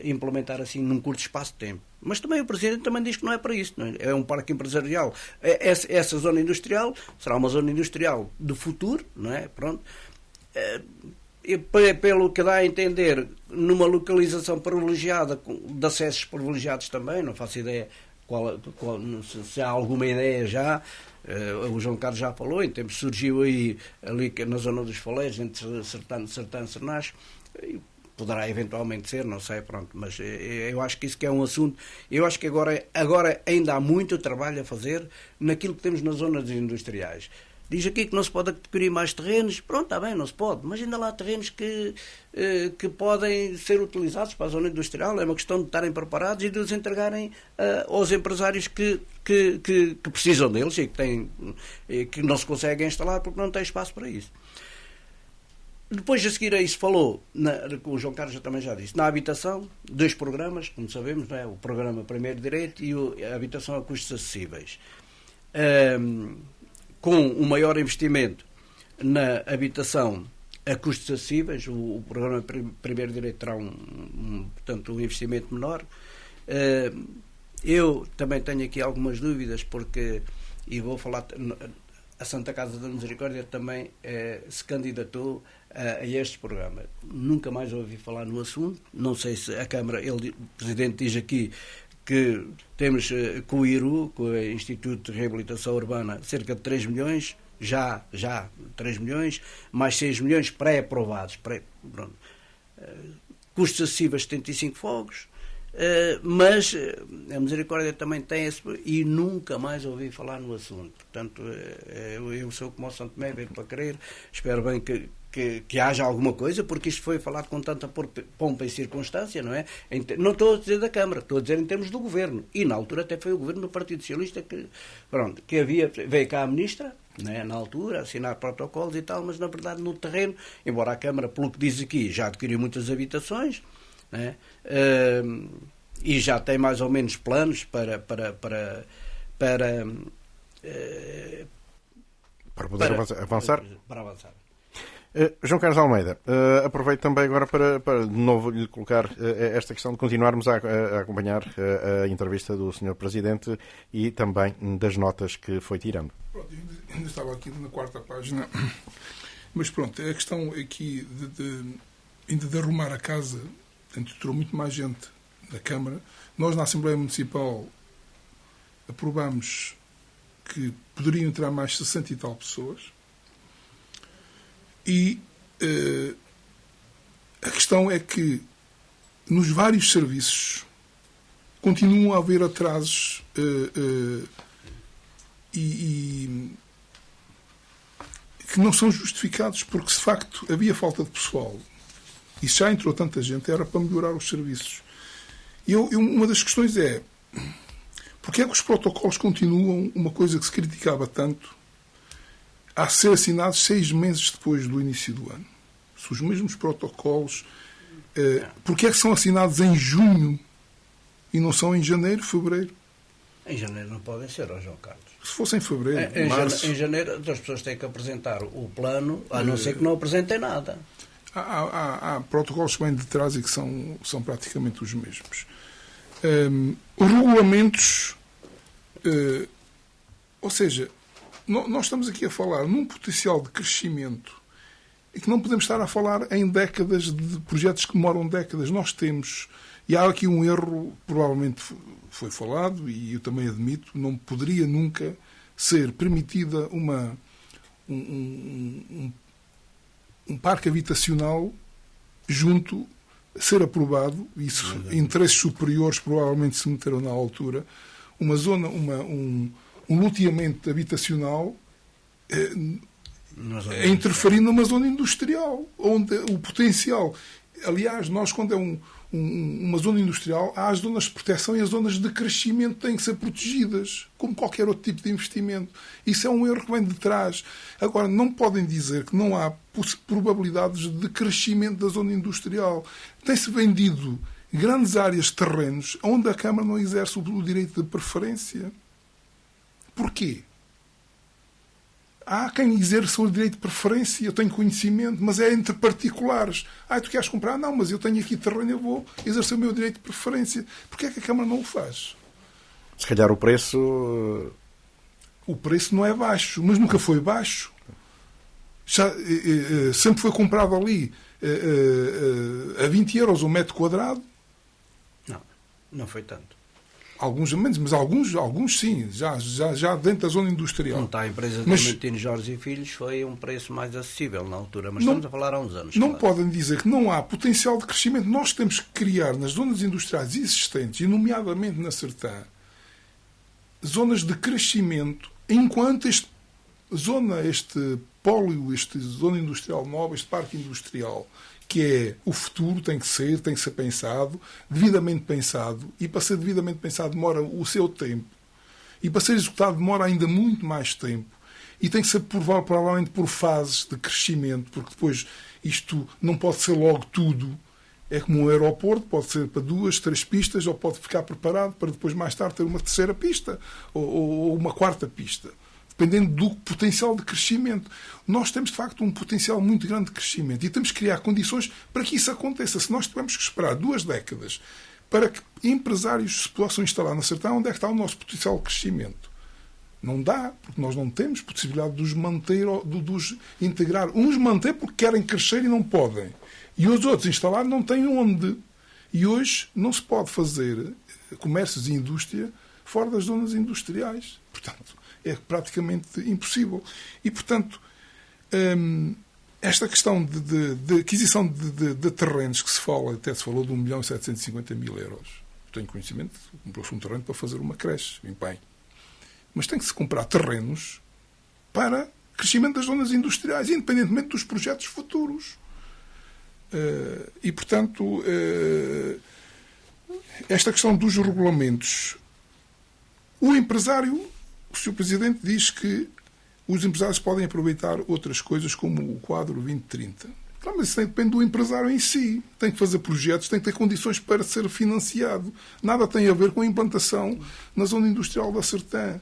implementar assim num curto espaço de tempo. Mas também o Presidente também diz que não é para isso, não é? É um parque empresarial. Essa zona industrial será uma zona industrial de futuro, não é? Pronto. Pelo que dá a entender, numa localização privilegiada, de acessos privilegiados também, não faço ideia se há alguma ideia já. O João Carlos já falou, em tempos surgiu aí ali na zona dos Faleiros, entre Sertã e Sernás, poderá eventualmente ser, não sei, pronto, mas eu acho que isso que é um assunto. Eu acho que agora ainda há muito trabalho a fazer naquilo que temos nas zonas industriais. Diz aqui que não se pode adquirir mais terrenos. Pronto, está bem, não se pode. Mas ainda lá há terrenos que podem ser utilizados para a zona industrial. É uma questão de estarem preparados e de os entregarem aos empresários que precisam deles e que não se conseguem instalar porque não têm espaço para isso. Depois, a seguir a isso, falou, o João Carlos também já disse, na habitação, 2 programas, como sabemos, não é? O programa Primeiro Direito e a habitação a custos acessíveis. Com um maior investimento na habitação a custos acessíveis, o programa Primeiro Direito terá portanto, um investimento menor. Eu também tenho aqui algumas dúvidas, porque, e vou falar, a Santa Casa da Misericórdia também se candidatou a este programa. Nunca mais ouvi falar no assunto, não sei se a Câmara, o Presidente diz aqui que temos com o IRU, com o Instituto de Reabilitação Urbana, cerca de 3 milhões, já 3 milhões, mais 6 milhões pré-aprovados. Custos acessíveis 75 fogos, mas a Misericórdia também tem esse, e nunca mais ouvi falar no assunto. Portanto, eu sou como o Santo Tomé, veio para querer, espero bem que haja alguma coisa, porque isto foi falado com tanta pompa e circunstância, não é? Não estou a dizer da Câmara, estou a dizer em termos do Governo. E na altura até foi o Governo do Partido Socialista que veio cá a Ministra, né, na altura, assinar protocolos e tal, mas na verdade no terreno, embora a Câmara, pelo que diz aqui, já adquiriu muitas habitações, né, e já tem mais ou menos planos para poder avançar. Para avançar. João Carlos Almeida, aproveito também agora para de novo lhe colocar esta questão de continuarmos a acompanhar a entrevista do Sr. Presidente e também das notas que foi tirando. Pronto, ainda estava aqui na 4ª página, mas pronto, a questão aqui ainda de arrumar a casa, entrou muito mais gente na Câmara. Nós na Assembleia Municipal aprovamos que poderiam entrar mais 60 e tal pessoas. E a questão é que nos vários serviços continuam a haver atrasos e que não são justificados, porque de facto havia falta de pessoal e já entrou tanta gente, era para melhorar os serviços. E uma das questões é: porque é que os protocolos continuam uma coisa que se criticava tanto a ser assinados 6 meses depois do início do ano? Se os mesmos protocolos, porque é que são assinados em junho e não são em janeiro, fevereiro? Em janeiro não podem ser, João Carlos. Se fosse em fevereiro, março... Em janeiro as pessoas têm que apresentar o plano, a não ser que não apresentem nada. Há protocolos que vêm de trás e que são praticamente os mesmos. Os regulamentos, ou seja, nós estamos aqui a falar num potencial de crescimento e que não podemos estar a falar em décadas de projetos que demoram décadas. Nós temos, e há aqui um erro, provavelmente foi falado, e eu também admito, não poderia nunca ser permitida um parque habitacional junto, ser aprovado, isso, interesses superiores provavelmente se meteram na altura, uma zona, um loteamento habitacional interferir numa zona industrial, onde o potencial... Aliás, nós, quando é uma zona industrial, há as zonas de proteção e as zonas de crescimento têm que ser protegidas, como qualquer outro tipo de investimento. Isso é um erro que vem de trás. Agora, não podem dizer que não há probabilidades de crescimento da zona industrial. Tem-se vendido grandes áreas de terrenos onde a Câmara não exerce o direito de preferência. Porquê? Há quem exerça o direito de preferência, eu tenho conhecimento, mas é entre particulares. Tu queres comprar? Não, mas eu tenho aqui terreno, eu vou exercer o meu direito de preferência. Porquê é que a Câmara não o faz? Se calhar o preço... O preço não é baixo, mas nunca foi baixo. Sempre foi comprado ali a 20 euros o metro quadrado. Não foi tanto. Alguns menos, mas alguns sim, já dentro da zona industrial. Não está, a empresa de Clementino Jorge e Filhos foi um preço mais acessível na altura, mas estamos a falar há uns anos. Não podem dizer que não há potencial de crescimento. Nós temos que criar nas zonas industriais existentes, e nomeadamente na Sertã, zonas de crescimento, enquanto este pólio, esta zona industrial nova, este parque industrial, que é o futuro, tem que ser pensado, devidamente pensado, e para ser devidamente pensado demora o seu tempo, e para ser executado demora ainda muito mais tempo, e tem que ser provavelmente por fases de crescimento, porque depois isto não pode ser logo tudo. É como um aeroporto, pode ser para 2, 3 pistas, ou pode ficar preparado para depois mais tarde ter uma terceira pista, ou uma quarta pista, dependendo do potencial de crescimento. Nós temos, de facto, um potencial muito grande de crescimento e temos que criar condições para que isso aconteça. Se nós tivermos que esperar 2 décadas para que empresários se possam instalar na Sertã, onde é que está o nosso potencial de crescimento? Não dá, porque nós não temos possibilidade de os manter, de os integrar. Uns manter porque querem crescer e não podem. E os outros instalar não têm onde. E hoje não se pode fazer comércios e indústria fora das zonas industriais. Portanto, é praticamente impossível. E, portanto, esta questão de aquisição de terrenos que se fala, até se falou de 1.750.000 euros. Tenho conhecimento, comprou-se um terreno para fazer uma creche em Pai. Mas tem que se comprar terrenos para crescimento das zonas industriais, independentemente dos projetos futuros. E, portanto, esta questão dos regulamentos, o empresário... O Sr. Presidente diz que os empresários podem aproveitar outras coisas como o quadro 2030. Claro, mas isso depende do empresário em si. Tem que fazer projetos, tem que ter condições para ser financiado. Nada tem a ver com a implantação na zona industrial da Sertã.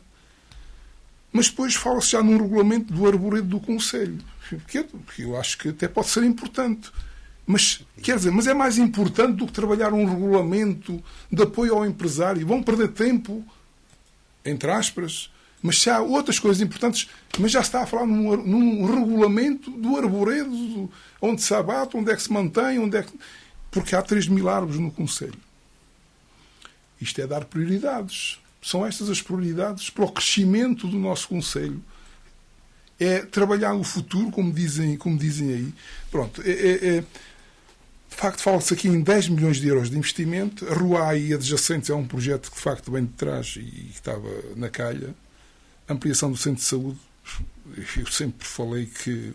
Mas depois fala-se já num regulamento do arboredo do Conselho. Porque eu acho que até pode ser importante. Mas, quer dizer, mas é mais importante do que trabalhar um regulamento de apoio ao empresário. Vão perder tempo, entre aspas. Mas se há outras coisas importantes, mas já se está a falar num regulamento do arboredo, onde se abate, onde é que se mantém, porque há 3.000 árvores no Conselho. Isto é dar prioridades. São estas as prioridades para o crescimento do nosso Conselho. É trabalhar o futuro, como dizem aí. Pronto. De facto, fala-se aqui em 10 milhões de euros de investimento. A Rua e adjacentes é um projeto que, de facto, vem de trás e que estava na calha. Ampliação do centro de saúde, eu sempre falei que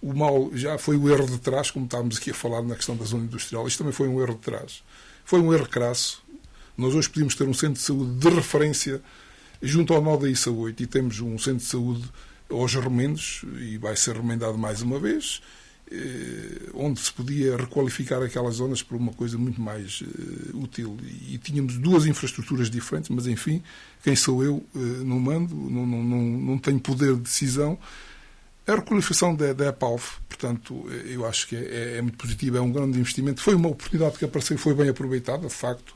o mal já foi o erro de trás, como estávamos aqui a falar na questão da zona industrial. Isto também foi um erro de trás. Foi um erro crasso. Nós hoje podíamos ter um centro de saúde de referência junto ao nó da ISA 8 e temos um centro de saúde aos remendos, e vai ser remendado mais uma vez, onde se podia requalificar aquelas zonas para uma coisa muito mais útil. E tínhamos 2 infraestruturas diferentes, mas enfim, quem sou eu? Não mando, não tenho poder de decisão. A requalificação da EPALF, portanto, eu acho que é muito positiva, é um grande investimento. Foi uma oportunidade que apareceu e foi bem aproveitada, de facto.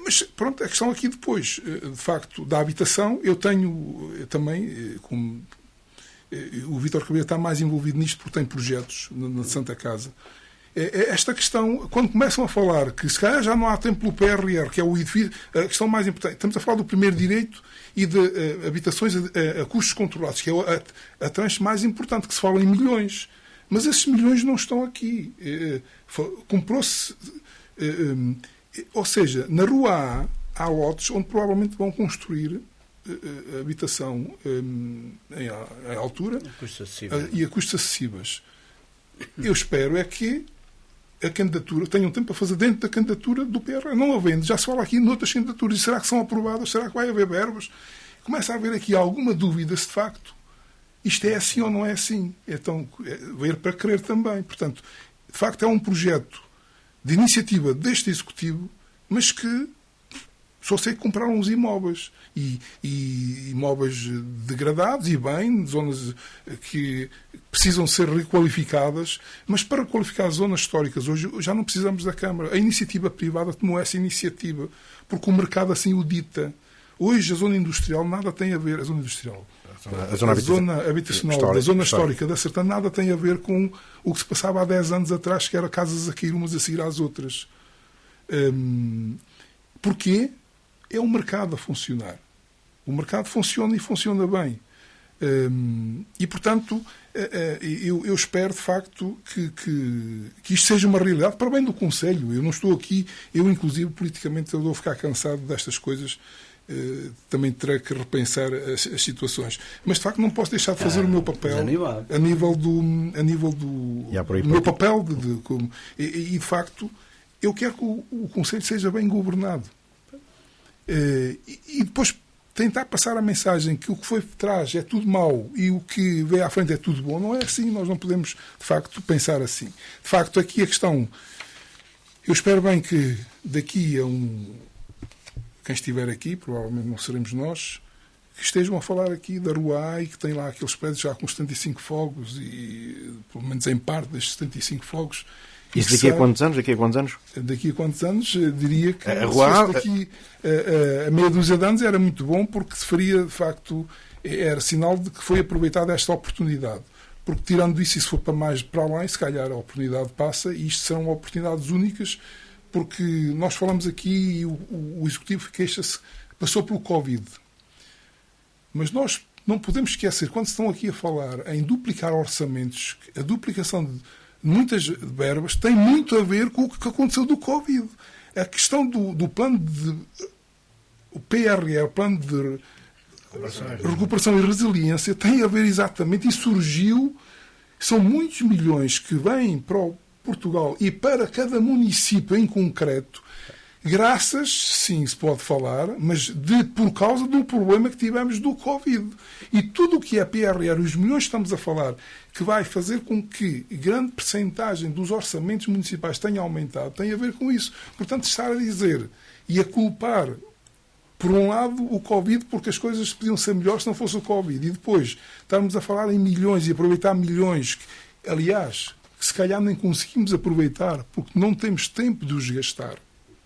Mas pronto, a questão aqui depois, de facto, da habitação, eu tenho também, como o Vítor Cavalheiro está mais envolvido nisto porque tem projetos na Santa Casa. Esta questão, quando começam a falar que se calhar já não há tempo pelo PRR, que é o edifício, a questão mais importante, estamos a falar do primeiro direito e de habitações a custos controlados, que é a tranche mais importante, que se fala em milhões. Mas esses milhões não estão aqui. Comprou-se... Ou seja, na Rua A há lotes onde provavelmente vão construir habitação em altura e a custos acessíveis. Eu espero é que a candidatura tenham tempo para fazer dentro da candidatura do PRR. Não havendo, já se fala aqui noutras candidaturas. E será que são aprovadas? Será que vai haver verbas? Começa a haver aqui alguma dúvida se de facto isto é assim ou não é assim. Então, ver para crer também. Portanto, de facto é um projeto de iniciativa deste Executivo, mas que só sei comprar uns imóveis. E imóveis degradados e bem, zonas que precisam ser requalificadas, mas para qualificar as zonas históricas hoje já não precisamos da Câmara. A iniciativa privada tomou essa iniciativa, porque o mercado assim o dita. Hoje a zona industrial nada tem a ver, a zona industrial, a zona habitacional da zona histórica da Sertã nada tem a ver com o que se passava há 10 anos atrás, que era casas a cair umas a seguir às outras. Porquê? É o mercado a funcionar. O mercado funciona e funciona bem. E, portanto, eu espero, de facto, que isto seja uma realidade para bem do Conselho. Eu não estou aqui, eu, inclusive, politicamente, eu vou ficar cansado destas coisas. Também terei que repensar as situações. Mas, de facto, não posso deixar de fazer o meu papel a nível do meu papel. E, de facto, eu quero que o Conselho seja bem governado. E depois tentar passar a mensagem que o que foi de trás é tudo mau e o que veio à frente é tudo bom. Não é assim, nós não podemos de facto pensar assim. De facto, aqui a questão, eu espero bem que daqui a quem estiver aqui, provavelmente não seremos nós, que estejam a falar aqui da Rua A e que tem lá aqueles prédios já com 75 fogos e pelo menos em parte destes 75 fogos. Isso daqui a quantos anos? Daqui a quantos anos, diria que a Rua daqui a meia dúzia de anos era muito bom, porque se faria, de facto, era sinal de que foi aproveitada esta oportunidade. Porque tirando isso, e se for para além, se calhar a oportunidade passa, e isto são oportunidades únicas, porque nós falamos aqui e o Executivo queixa-se, passou pelo Covid. Mas nós não podemos esquecer, quando estão aqui a falar em duplicar orçamentos, a duplicação de muitas verbas tem muito a ver com o que aconteceu do Covid. A questão do plano o PRR, o plano de recuperação e resiliência, tem a ver exatamente, e surgiu, são muitos milhões que vêm para o Portugal e para cada município em concreto, graças, sim, se pode falar, mas por causa do problema que tivemos do Covid. E tudo o que é PRR, os milhões que estamos a falar, que vai fazer com que grande percentagem dos orçamentos municipais tenha aumentado, tem a ver com isso. Portanto, estar a dizer e a culpar, por um lado, o Covid, porque as coisas podiam ser melhores se não fosse o Covid, e depois estarmos a falar em milhões e aproveitar milhões, aliás, que se calhar nem conseguimos aproveitar, porque não temos tempo de os gastar.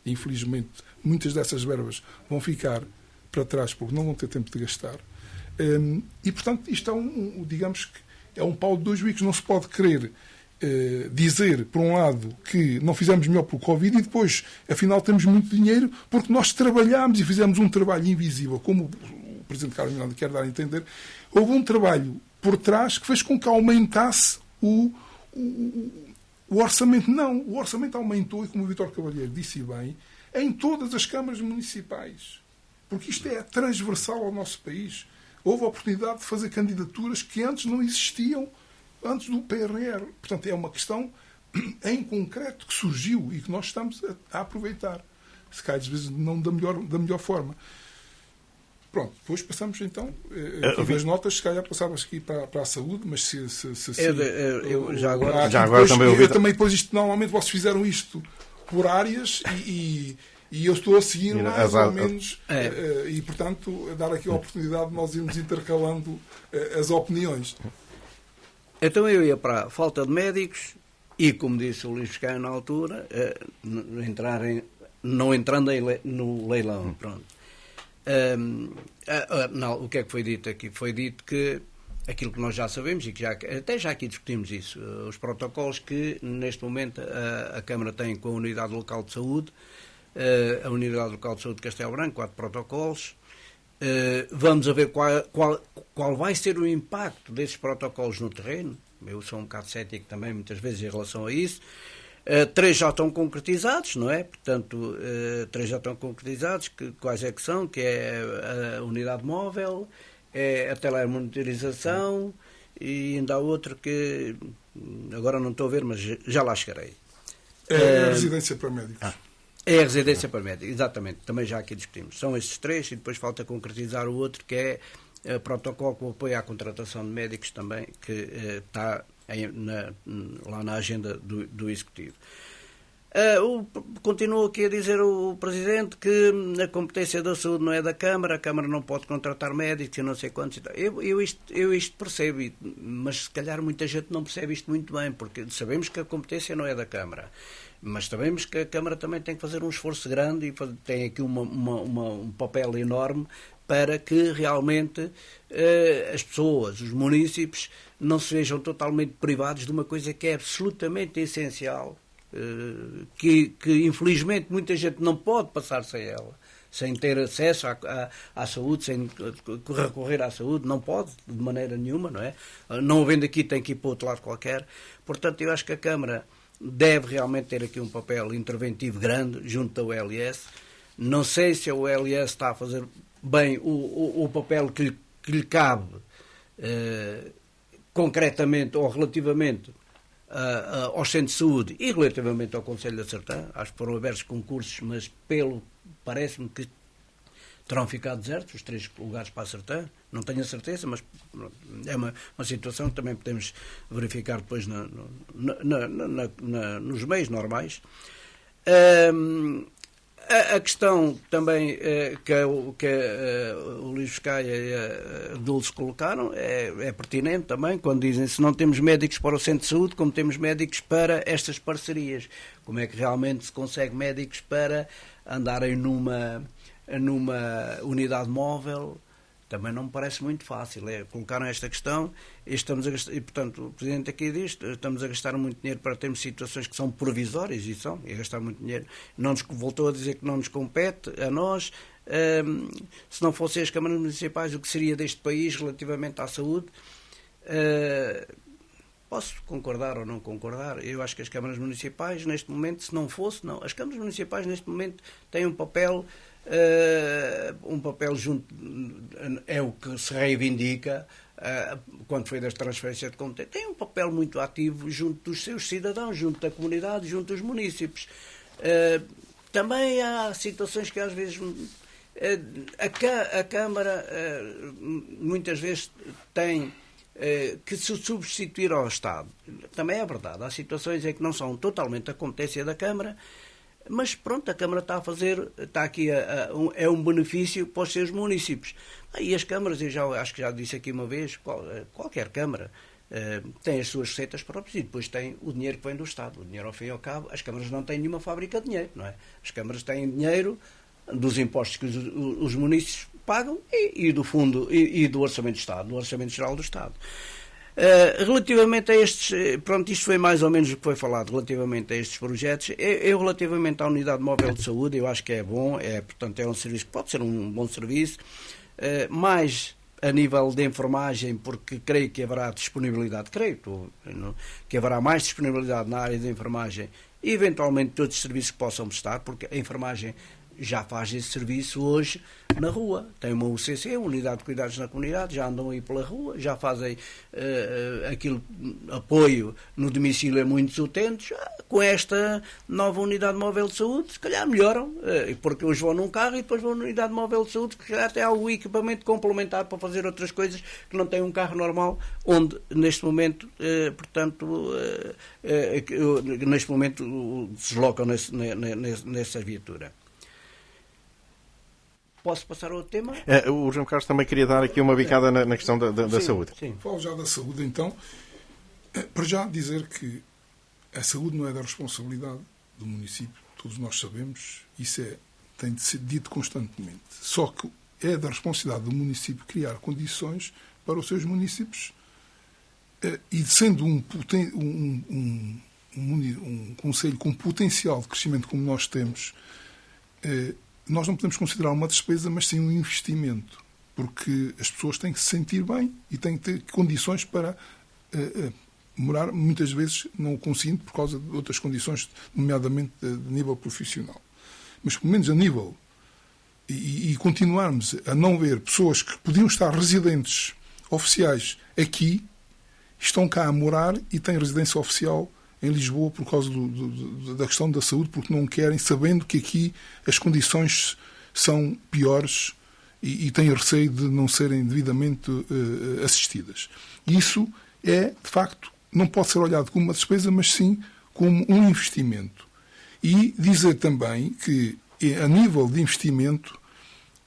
Infelizmente, muitas dessas verbas vão ficar para trás porque não vão ter tempo de gastar. E, portanto, isto é digamos que é um pau de dois bicos. Não se pode querer dizer, por um lado, que não fizemos melhor pelo Covid e depois, afinal, temos muito dinheiro porque nós trabalhámos e fizemos um trabalho invisível, como o Presidente Carlos Miranda quer dar a entender. Houve um trabalho por trás que fez com que aumentasse o orçamento. Não, o orçamento aumentou, e como o Vítor Cavalheiro disse bem, em todas as câmaras municipais. Porque isto é transversal ao nosso país. Houve a oportunidade de fazer candidaturas que antes não existiam, antes do PRR. Portanto, é uma questão em concreto que surgiu e que nós estamos a aproveitar. Se calhar, às vezes, não da melhor forma. Pronto, depois passamos então, tive as notas, se calhar passávamos aqui para a saúde, mas se eu já agora depois, também eu também depois isto, normalmente vocês fizeram isto por áreas e eu estou a seguir mais ou menos e portanto dar aqui a oportunidade de nós irmos intercalando as opiniões. Então eu ia para a falta de médicos e, como disse o Luís Caio na altura, não entrando no leilão, pronto. Não, o que é que foi dito aqui? Foi dito que aquilo que nós já sabemos e que até já aqui discutimos isso, os protocolos que neste momento a Câmara tem com a Unidade Local de Saúde, a Unidade Local de Saúde de Castelo Branco, 4 protocolos. Vamos a ver qual vai ser o impacto desses protocolos no terreno. Eu sou um bocado cético também, muitas vezes, em relação a isso. 3 já estão concretizados, não é? Portanto, 3 já estão concretizados. Quais é que são? Que é a unidade móvel, é a telemonitorização e ainda há outro que agora não estou a ver, mas já lá chegarei. É a residência para médicos. É a residência para médicos, exatamente. Também já aqui discutimos. São estes 3 e depois falta concretizar o outro, que é o protocolo com apoio à contratação de médicos também, que está lá na agenda do Executivo. Continua aqui a dizer o Presidente que a competência da saúde não é da Câmara, a Câmara não pode contratar médicos e não sei quantos. Eu isto percebo, mas se calhar muita gente não percebe isto muito bem, porque sabemos que a competência não é da Câmara, mas sabemos que a Câmara também tem que fazer um esforço grande e tem aqui um papel enorme para que realmente as pessoas, os munícipes, não se vejam totalmente privados de uma coisa que é absolutamente essencial, que infelizmente muita gente não pode passar sem ela, sem ter acesso à saúde, sem recorrer à saúde, não pode de maneira nenhuma, não é? Não havendo aqui, tem que ir para outro lado qualquer. Portanto, eu acho que a Câmara deve realmente ter aqui um papel interventivo grande junto da OLS. Não sei se a OLS está a fazer bem o papel que lhe cabe concretamente ou relativamente aos centros de saúde e relativamente ao Conselho de Sertã. Acho que foram abertos concursos, mas parece-me que terão ficado desertos os 3 lugares para a Sertã. Não tenho a certeza, mas é uma situação que também podemos verificar depois nos meios normais. A questão também que o Luís Vizcaia e a Dulce colocaram é pertinente também, quando dizem se não temos médicos para o centro de saúde, como temos médicos para estas parcerias. Como é que realmente se consegue médicos para andarem numa unidade móvel? Também não me parece muito fácil. Colocaram esta questão e portanto, o Presidente aqui diz, estamos a gastar muito dinheiro para termos situações que são provisórias e a gastar muito dinheiro. Voltou a dizer que não nos compete a nós. Se não fossem as câmaras municipais, o que seria deste país relativamente à saúde? Posso concordar ou não concordar. Eu acho que as câmaras municipais, neste momento, se não fosse, não. As câmaras municipais, neste momento, têm um papel junto, é o que se reivindica quando foi das transferências de competência, tem um papel muito ativo junto dos seus cidadãos, junto da comunidade, junto dos munícipes. Também há situações que às vezes a Câmara muitas vezes tem que se substituir ao Estado. Também é verdade, há situações em que não são totalmente a competência da Câmara, mas pronto, a Câmara está aqui, é um benefício para os seus municípios. E as câmaras, eu acho que já disse aqui uma vez, qualquer Câmara tem as suas receitas próprias e depois tem o dinheiro que vem do Estado. O dinheiro, ao fim e ao cabo, as câmaras não têm nenhuma fábrica de dinheiro, não é? As câmaras têm dinheiro dos impostos que os municípios pagam e do fundo e do Orçamento do Estado, do Orçamento Geral do Estado. Relativamente a estes, pronto, isto foi mais ou menos o que foi falado relativamente a estes projetos. Eu relativamente à unidade móvel de saúde, eu acho que é bom, portanto é um serviço que pode ser um bom serviço, mais a nível de enfermagem, porque creio que haverá disponibilidade, que haverá mais disponibilidade na área de enfermagem e eventualmente todos os serviços que possam prestar, porque a enfermagem já faz esse serviço hoje na rua. Tem uma UCC, Unidade de Cuidados na Comunidade, já andam aí pela rua, já fazem apoio no domicílio a muitos utentes. Com esta nova Unidade Móvel de Saúde, se calhar melhoram, porque hoje vão num carro e depois vão na Unidade Móvel de Saúde, que se calhar tem algum equipamento complementar para fazer outras coisas que não tem um carro normal, onde neste momento, neste momento deslocam nessa viatura. Posso passar ao outro tema? O João Carlos também queria dar aqui uma bicada na questão da saúde. Sim. Falo já da saúde, então. Para já dizer que a saúde não é da responsabilidade do município, todos nós sabemos, isso tem de ser dito constantemente. Só que é da responsabilidade do município criar condições para os seus municípios e sendo um conselho com potencial de crescimento como nós temos, nós não podemos considerar uma despesa, mas sim um investimento, porque as pessoas têm que se sentir bem e têm que ter condições para morar, muitas vezes não o conseguindo por causa de outras condições, nomeadamente de nível profissional. Mas pelo menos a nível, e continuarmos a não ver pessoas que podiam estar residentes oficiais aqui, estão cá a morar e têm residência oficial em Lisboa por causa da questão da saúde, porque não querem, sabendo que aqui as condições são piores e têm receio de não serem devidamente assistidas. Isso é, de facto, não pode ser olhado como uma despesa, mas sim como um investimento. E dizer também que, a nível de investimento,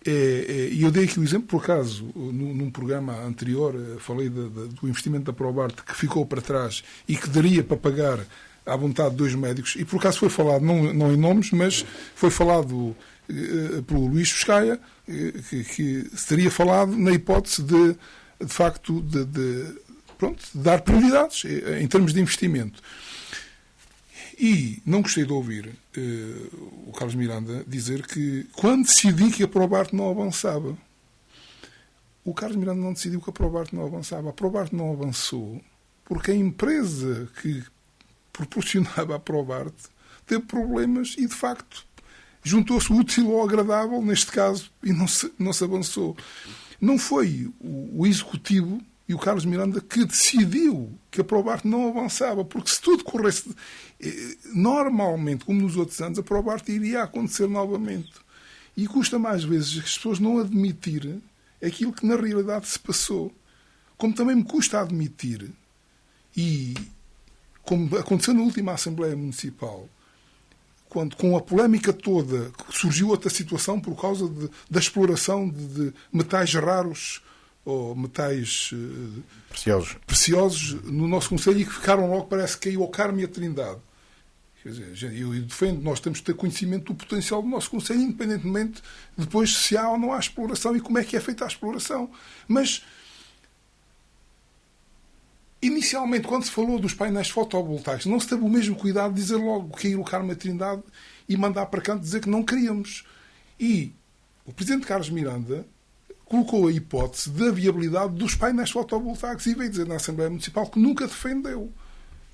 e eu dei aqui o exemplo, por acaso, num programa anterior, falei do investimento da Probart, que ficou para trás e que daria para pagar à vontade 2 médicos, e por acaso foi falado, não em nomes, mas foi falado pelo Luís Pescaia, que se teria falado na hipótese de facto, de dar prioridades em termos de investimento. E não gostei de ouvir o Carlos Miranda dizer que quando decidi que a Probart não avançava, o Carlos Miranda não decidiu que a Probart não avançava. A Probart não avançou porque a empresa que proporcionava a Probart teve problemas e, de facto, juntou-se o útil ao agradável, neste caso, e não se avançou. Não foi o executivo e o Carlos Miranda que decidiu que a Probart não avançava, porque se tudo corresse normalmente, como nos outros anos, a Probart iria acontecer novamente. E custa mais vezes as pessoas não admitirem aquilo que na realidade se passou. Como também me custa admitir, e como aconteceu na última Assembleia Municipal, quando com a polémica toda surgiu outra situação por causa da exploração de metais raros ou metais preciosos no nosso concelho e que ficaram logo, parece que caiu ao Carmo e a Trindade. Quer dizer, eu defendo, nós temos que ter conhecimento do potencial do nosso concelho, independentemente depois se há ou não há exploração e como é que é feita a exploração. Mas, inicialmente, quando se falou dos painéis fotovoltaicos, não se teve o mesmo cuidado de dizer logo cair o Carmo e a Trindade e mandar para canto dizer que não queríamos. E o Presidente Carlos Miranda colocou a hipótese da viabilidade dos painéis fotovoltaicos e veio dizer na Assembleia Municipal que nunca defendeu.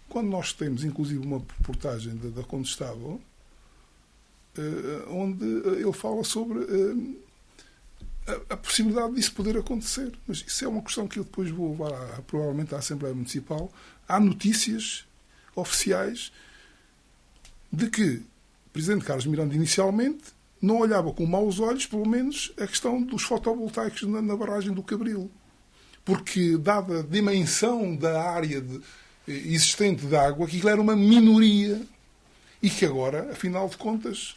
Quando nós temos, inclusive, uma reportagem da Condestável, onde ele fala sobre a possibilidade disso poder acontecer. Mas isso é uma questão que eu depois vou levar provavelmente à Assembleia Municipal. Há notícias oficiais de que o Presidente Carlos Miranda, inicialmente, não olhava com maus olhos, pelo menos, a questão dos fotovoltaicos na barragem do Cabril. Porque, dada a dimensão da área existente de água, que aquilo era uma minoria e que agora, afinal de contas...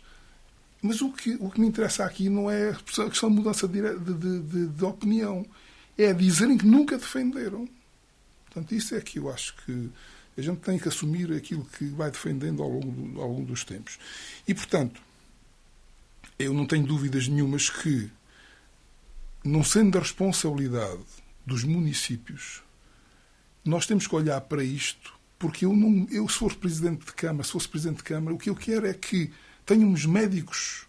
Mas o que me interessa aqui não é a questão de mudança de opinião. É dizerem que nunca defenderam. Portanto, isso é que eu acho que a gente tem que assumir aquilo que vai defendendo ao longo dos tempos. E, portanto, eu não tenho dúvidas nenhumas que, não sendo da responsabilidade dos municípios, nós temos que olhar para isto, porque eu se fosse Presidente de Câmara, o que eu quero é que tenhamos médicos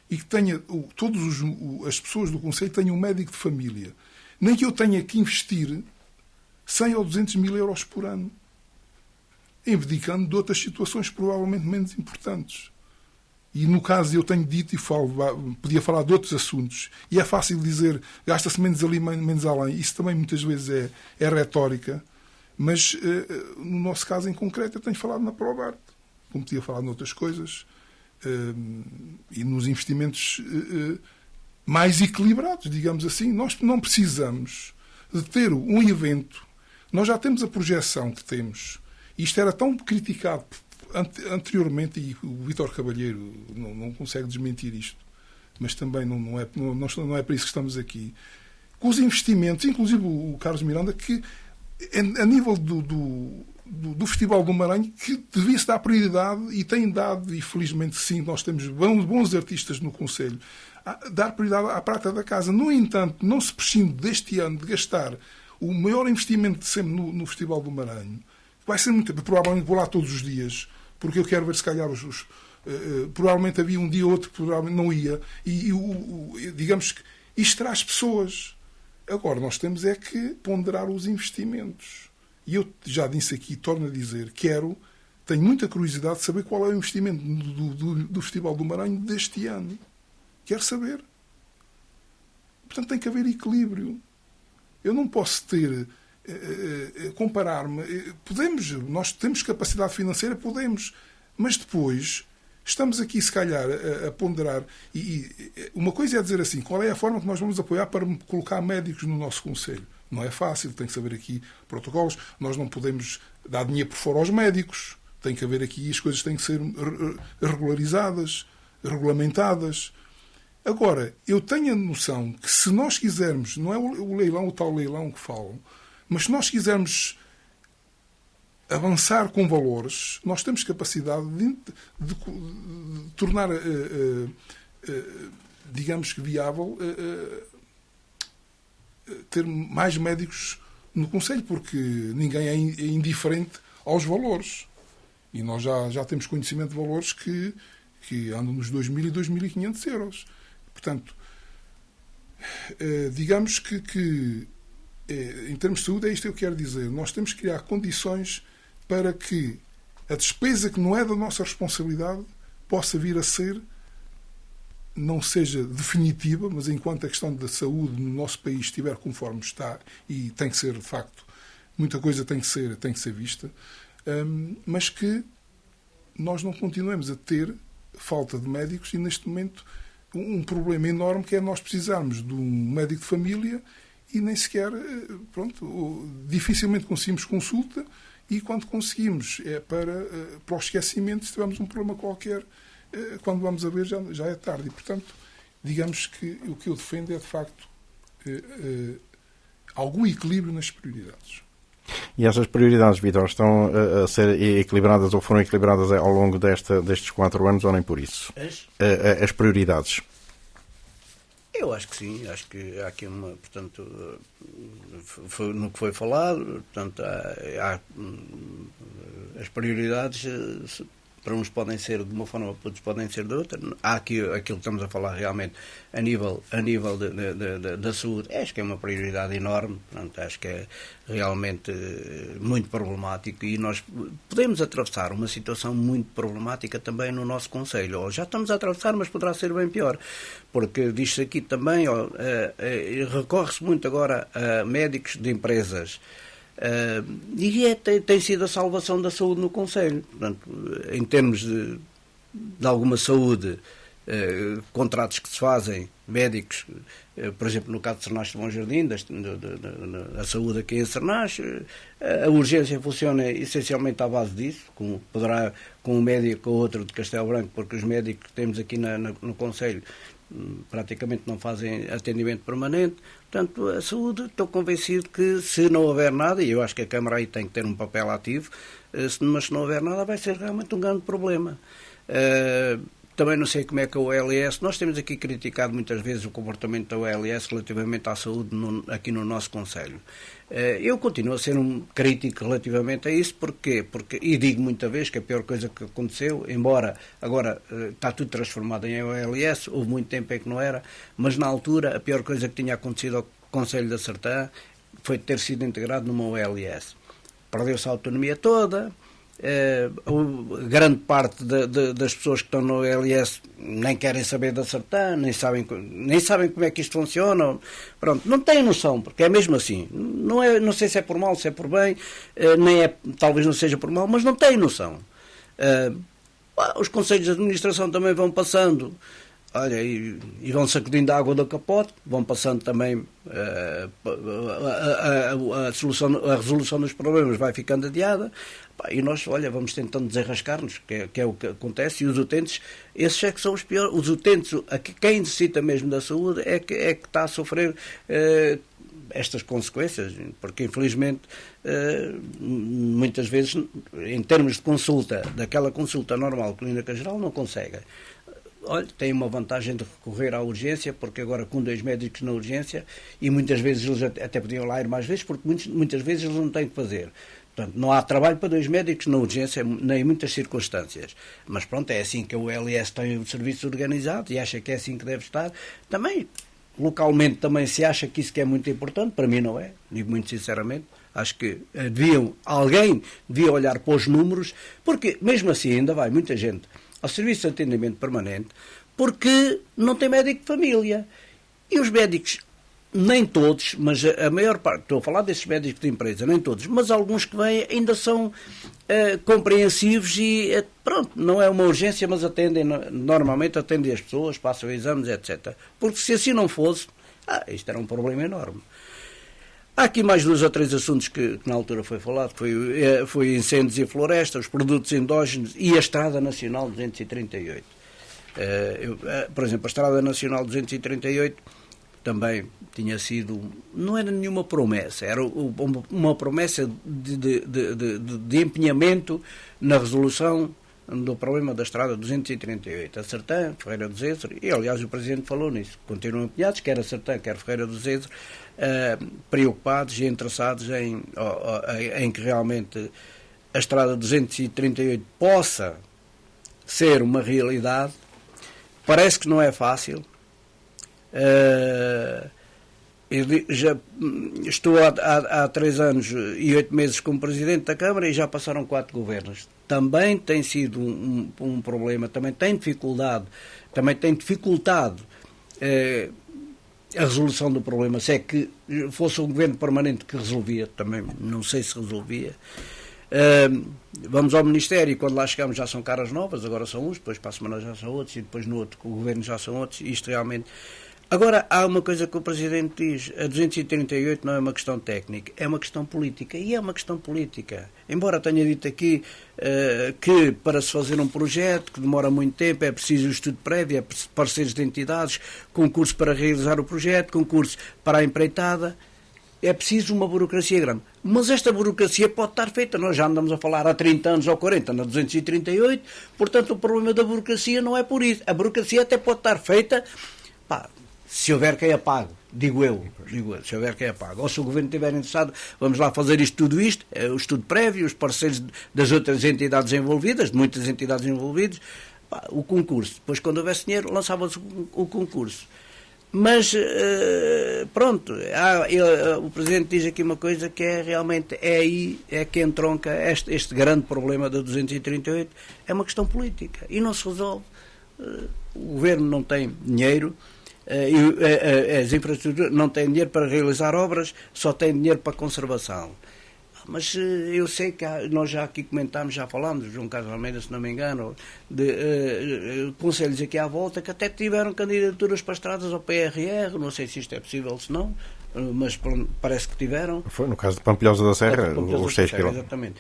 e que tenha todas as pessoas do Conselho tenham um médico de família. Nem que eu tenha que investir 100 ou 200 mil euros por ano, abdicando de outras situações provavelmente menos importantes. E no caso eu tenho dito e podia falar de outros assuntos, e é fácil dizer gasta-se menos ali, menos além. Isso também muitas vezes é retórica, mas no nosso caso em concreto eu tenho falado na Probart, como podia falar noutras coisas, e nos investimentos mais equilibrados, digamos assim. Nós não precisamos de ter um evento, nós já temos a projeção que temos, e isto era tão criticado anteriormente, e o Vítor Cavalheiro não consegue desmentir isto, mas também não é para isso que estamos aqui, com os investimentos, inclusive o Carlos Miranda, que a nível do Festival do Maranhão, que devia-se dar prioridade, e tem dado, e felizmente sim, nós temos bons artistas no Conselho, dar prioridade à prata da casa. No entanto, não se prescinde deste ano de gastar o maior investimento de sempre no Festival do Maranho vai ser muito... Provavelmente vou lá todos os dias, porque eu quero ver se calhar provavelmente havia um dia ou outro que provavelmente não ia. Digamos que isto traz pessoas. Agora, nós temos é que ponderar os investimentos. E eu já disse aqui, torno a dizer, tenho muita curiosidade de saber qual é o investimento do Festival do Maranho deste ano. Quero saber. Portanto, tem que haver equilíbrio. Eu não posso comparar-me. Nós temos capacidade financeira, podemos, mas depois estamos aqui, se calhar, a ponderar. E uma coisa é dizer assim, qual é a forma que nós vamos apoiar para colocar médicos no nosso concelho? Não é fácil, tem que saber aqui protocolos. Nós não podemos dar dinheiro por fora aos médicos. Tem que haver aqui, as coisas têm que ser regularizadas, regulamentadas. Agora, eu tenho a noção que se nós quisermos, não é o tal leilão que falam, mas se nós quisermos avançar com valores, nós temos capacidade de tornar, digamos que viável, ter mais médicos no concelho, porque ninguém é indiferente aos valores. E nós já temos conhecimento de valores que andam nos 2.000 e 2.500 euros. Portanto, digamos que em termos de saúde, é isto que eu quero dizer. Nós temos que criar condições para que a despesa que não é da nossa responsabilidade possa vir a ser, não seja definitiva, mas enquanto a questão da saúde no nosso país estiver conforme está, e tem que ser, de facto, muita coisa tem que ser vista, mas que nós não continuemos a ter falta de médicos e, neste momento, um problema enorme que é nós precisarmos de um médico de família e nem sequer, dificilmente conseguimos consulta e quando conseguimos é para o esquecimento, se tivermos um problema qualquer, quando vamos a ver já é tarde. E, portanto, digamos que o que eu defendo é, de facto, algum equilíbrio nas prioridades. E essas prioridades, Vítor, estão a ser equilibradas ou foram equilibradas ao longo destes 4 anos ou nem por isso? As prioridades? Eu acho que sim, acho que há aqui portanto, no que foi falado, portanto, há as prioridades, para uns podem ser de uma forma, para outros podem ser de outra. Há aqui aquilo que estamos a falar realmente a nível da saúde, acho que é uma prioridade enorme, portanto, acho que é realmente muito problemático e nós podemos atravessar uma situação muito problemática também no nosso concelho, ou já estamos a atravessar, mas poderá ser bem pior, porque diz-se aqui também, recorre-se muito agora a médicos de empresas, e tem sido a salvação da saúde no concelho. Portanto, em termos de alguma saúde, contratos que se fazem, médicos, por exemplo, no caso de Sernás de Bom Jardim, a saúde aqui em Sernás, a urgência funciona essencialmente à base disso, com um médico ou outro de Castelo Branco, porque os médicos que temos aqui no concelho praticamente não fazem atendimento permanente. Portanto, a saúde, estou convencido que se não houver nada, e eu acho que a Câmara aí tem que ter um papel ativo, mas se não houver nada vai ser realmente um grande problema. Também não sei como é que a OLS, nós temos aqui criticado muitas vezes o comportamento da OLS relativamente à saúde aqui no nosso concelho. Eu continuo a ser um crítico relativamente a isso, porque e digo muita vez que a pior coisa que aconteceu, embora agora está tudo transformado em OLS, houve muito tempo em que não era, mas na altura a pior coisa que tinha acontecido ao Concelho da Sertã foi ter sido integrado numa OLS. Perdeu-se a autonomia toda. Grande parte das pessoas que estão no OLS nem querem saber da Sertã, nem sabem como é que isto funciona. Pronto, não têm noção, porque é mesmo assim. Não sei se é por mal, se é por bem, talvez não seja por mal, mas não têm noção. Os conselhos de administração também vão passando, olha, e vão sacudindo a água do capote, vão passando também a resolução dos problemas vai ficando adiada. E nós, vamos tentando desenrascar-nos, que é o que acontece, e os utentes, esses é que são os piores. Os utentes, quem necessita mesmo da saúde, é que está a sofrer estas consequências, porque infelizmente muitas vezes, em termos de consulta, daquela consulta normal clínica geral, não conseguem. olha, tem uma vantagem de recorrer à urgência, porque agora com 2 médicos na urgência, e muitas vezes eles até podiam lá ir mais vezes, porque muitas vezes eles não têm que fazer. Portanto, não há trabalho para 2 médicos na urgência, nem em muitas circunstâncias. Mas pronto, é assim que o LS tem o serviço organizado e acha que é assim que deve estar. Também, localmente, também se acha que isso que é muito importante. Para mim não é, digo muito sinceramente. Acho que alguém devia olhar para os números, porque mesmo assim ainda vai muita gente ao serviço de atendimento permanente, porque não tem médico de família. E os médicos, nem todos, mas a maior parte, estou a falar desses médicos de empresa, nem todos, mas alguns que vêm ainda são compreensivos e pronto, não é uma urgência, mas normalmente atendem as pessoas, passam exames, etc. Porque se assim não fosse, isto era um problema enorme. Há aqui mais 2 ou 3 assuntos que na altura foi falado, foi incêndios e floresta, os produtos endógenos e a Estrada Nacional 238. Por exemplo, a Estrada Nacional 238 também tinha sido, não era nenhuma promessa, era uma promessa de empenhamento na resolução do problema da Estrada 238. A Sertã, Ferreira do Zezer, e aliás o Presidente falou nisso, continuam empenhados, quer a Sertã, quer Ferreira do Zezer, preocupados e interessados em que realmente a Estrada 238 possa ser uma realidade. Parece que não é fácil. Eu já estou há 3 anos e 8 meses como Presidente da Câmara e já passaram 4 governos. Também tem sido um problema, também tem dificultado a resolução do problema. Se é que fosse um governo permanente que resolvia, também não sei se resolvia. Vamos ao Ministério e quando lá chegamos já são caras novas, agora são uns, depois para a semana já são outros e depois no outro governo já são outros. Isto realmente... Agora, há uma coisa que o Presidente diz, a 238 não é uma questão técnica, é uma questão política, e é uma questão política. Embora tenha dito aqui que para se fazer um projeto que demora muito tempo é preciso estudo prévio, é parceiros de entidades, concurso para realizar o projeto, concurso para a empreitada, é preciso uma burocracia grande. Mas esta burocracia pode estar feita, nós já andamos a falar há 30 anos ou 40 na 238, portanto o problema da burocracia não é por isso. A burocracia até pode estar feita... se houver quem apague, digo eu, se houver quem apague, ou se o Governo estiver interessado, vamos lá fazer tudo isto, o estudo prévio, os parceiros das outras entidades envolvidas, de muitas entidades envolvidas, o concurso. Depois, quando houvesse dinheiro, lançava-se o concurso. Mas, pronto, o Presidente diz aqui uma coisa que é realmente, é que entronca este grande problema da 238, é uma questão política, e não se resolve. O Governo não tem dinheiro, as infraestruturas não têm dinheiro para realizar obras, só têm dinheiro para conservação. Mas eu sei que nós já aqui comentámos, já falámos, João Carlos Almeida, se não me engano, de conselhos aqui à volta que até tiveram candidaturas para estradas ao PRR, não sei se isto é possível, se não, mas parece que tiveram. Foi no caso de Pampilhosa da Serra, os 6 km. Exatamente.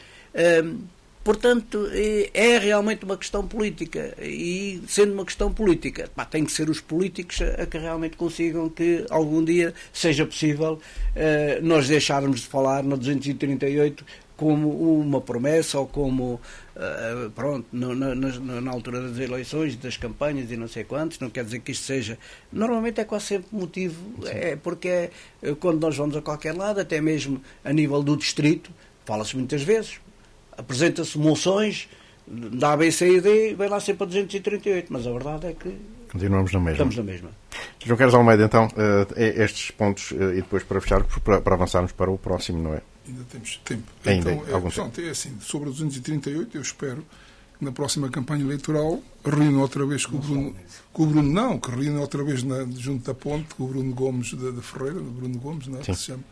Portanto, é realmente uma questão política e, sendo uma questão política, tem que ser os políticos a que realmente consigam que algum dia seja possível nós deixarmos de falar na 238 como uma promessa ou como, pronto, na altura das eleições, das campanhas e não sei quantos. Não quer dizer que isto seja... Normalmente é quase sempre motivo, porque quando nós vamos a qualquer lado, até mesmo a nível do distrito, fala-se muitas vezes, apresenta-se moções da A, B, C e D, vem lá sempre a 238, mas a verdade é que continuamos na mesma. Estamos na mesma. João Carlos Almeida, então, estes pontos e depois para fechar, para avançarmos para o próximo, não é? Ainda temos tempo. Ainda então, algum tempo. É assim, sobre a 238, eu espero que na próxima campanha eleitoral reúnam outra vez com o Bruno, que reúnam outra vez junto da ponte, com o Bruno Gomes de Ferreira, o Bruno Gomes, não é? Que se chama,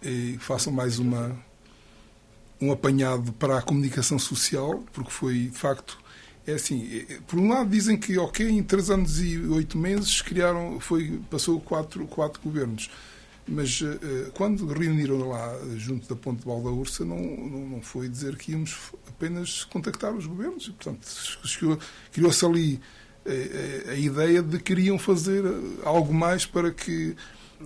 e façam mais um apanhado para a comunicação social, porque foi, de facto, é assim, por um lado dizem que, em 3 anos e 8 meses passou 4 governos, mas quando reuniram lá junto da Ponte de Valdaúrcia, não foi dizer que íamos apenas contactar os governos, e, portanto, criou-se ali a ideia de que queriam fazer algo mais para que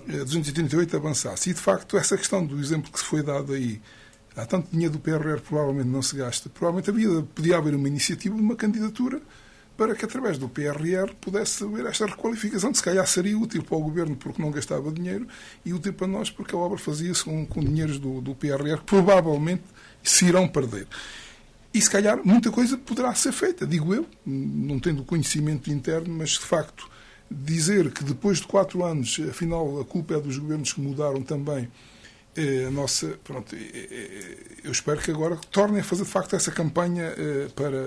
a 238 avançasse. E, de facto, essa questão do exemplo que se foi dado aí, há tanto dinheiro do PRR, provavelmente não se gasta. Provavelmente podia haver uma iniciativa, uma candidatura para que, através do PRR, pudesse haver esta requalificação, que se calhar seria útil para o Governo porque não gastava dinheiro e útil para nós porque a obra fazia-se com dinheiros do PRR que provavelmente se irão perder. E, se calhar, muita coisa poderá ser feita, digo eu, não tendo conhecimento interno, mas, de facto, dizer que depois de 4 anos, afinal, a culpa é dos governos que mudaram também a nossa... Pronto, eu espero que agora tornem a fazer, de facto, essa campanha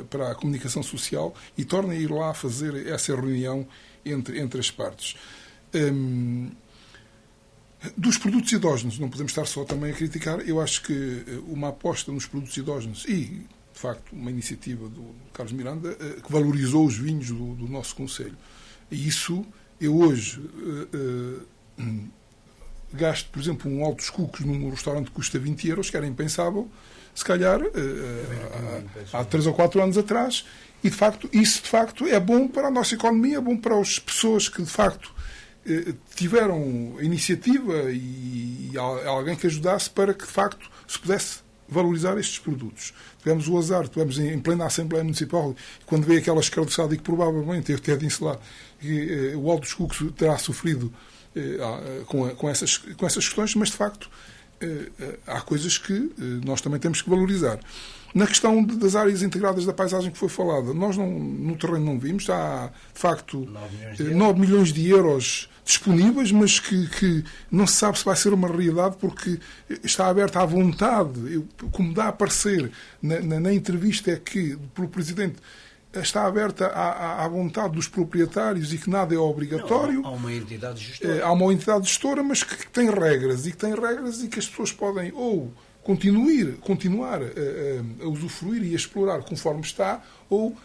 para a comunicação social e tornem a ir lá fazer essa reunião entre as partes. Dos produtos endógenos, não podemos estar só também a criticar. Eu acho que uma aposta nos produtos endógenos e, de facto, uma iniciativa do Carlos Miranda que valorizou os vinhos do nosso concelho. E isso, eu hoje gasto, por exemplo, um Altos Cucos num restaurante que custa 20 euros, que era impensável, se calhar, há 3 ou 4 anos atrás, e, de facto, isso, de facto, é bom para a nossa economia, é bom para as pessoas que, de facto, tiveram a iniciativa e alguém que ajudasse para que, de facto, se pudesse valorizar estes produtos. Tivemos o azar, tivemos em plena Assembleia Municipal, quando veio aquela escardiçada e que provavelmente, eu até disse lá, que o Altos Cucos terá sofrido com essas questões, mas, de facto, há coisas que nós também temos que valorizar. Na questão das integradas da paisagem que foi falada, nós no terreno não vimos, há, de facto, 9 milhões de euros disponíveis, mas que não se sabe se vai ser uma realidade porque está aberta à vontade, como dá a parecer na entrevista, é que, pelo Presidente, está aberta à vontade dos proprietários e que nada é obrigatório. Há uma entidade gestora. Há uma entidade gestora, mas que tem regras e que as pessoas podem ou continuar a usufruir e a explorar conforme está, ou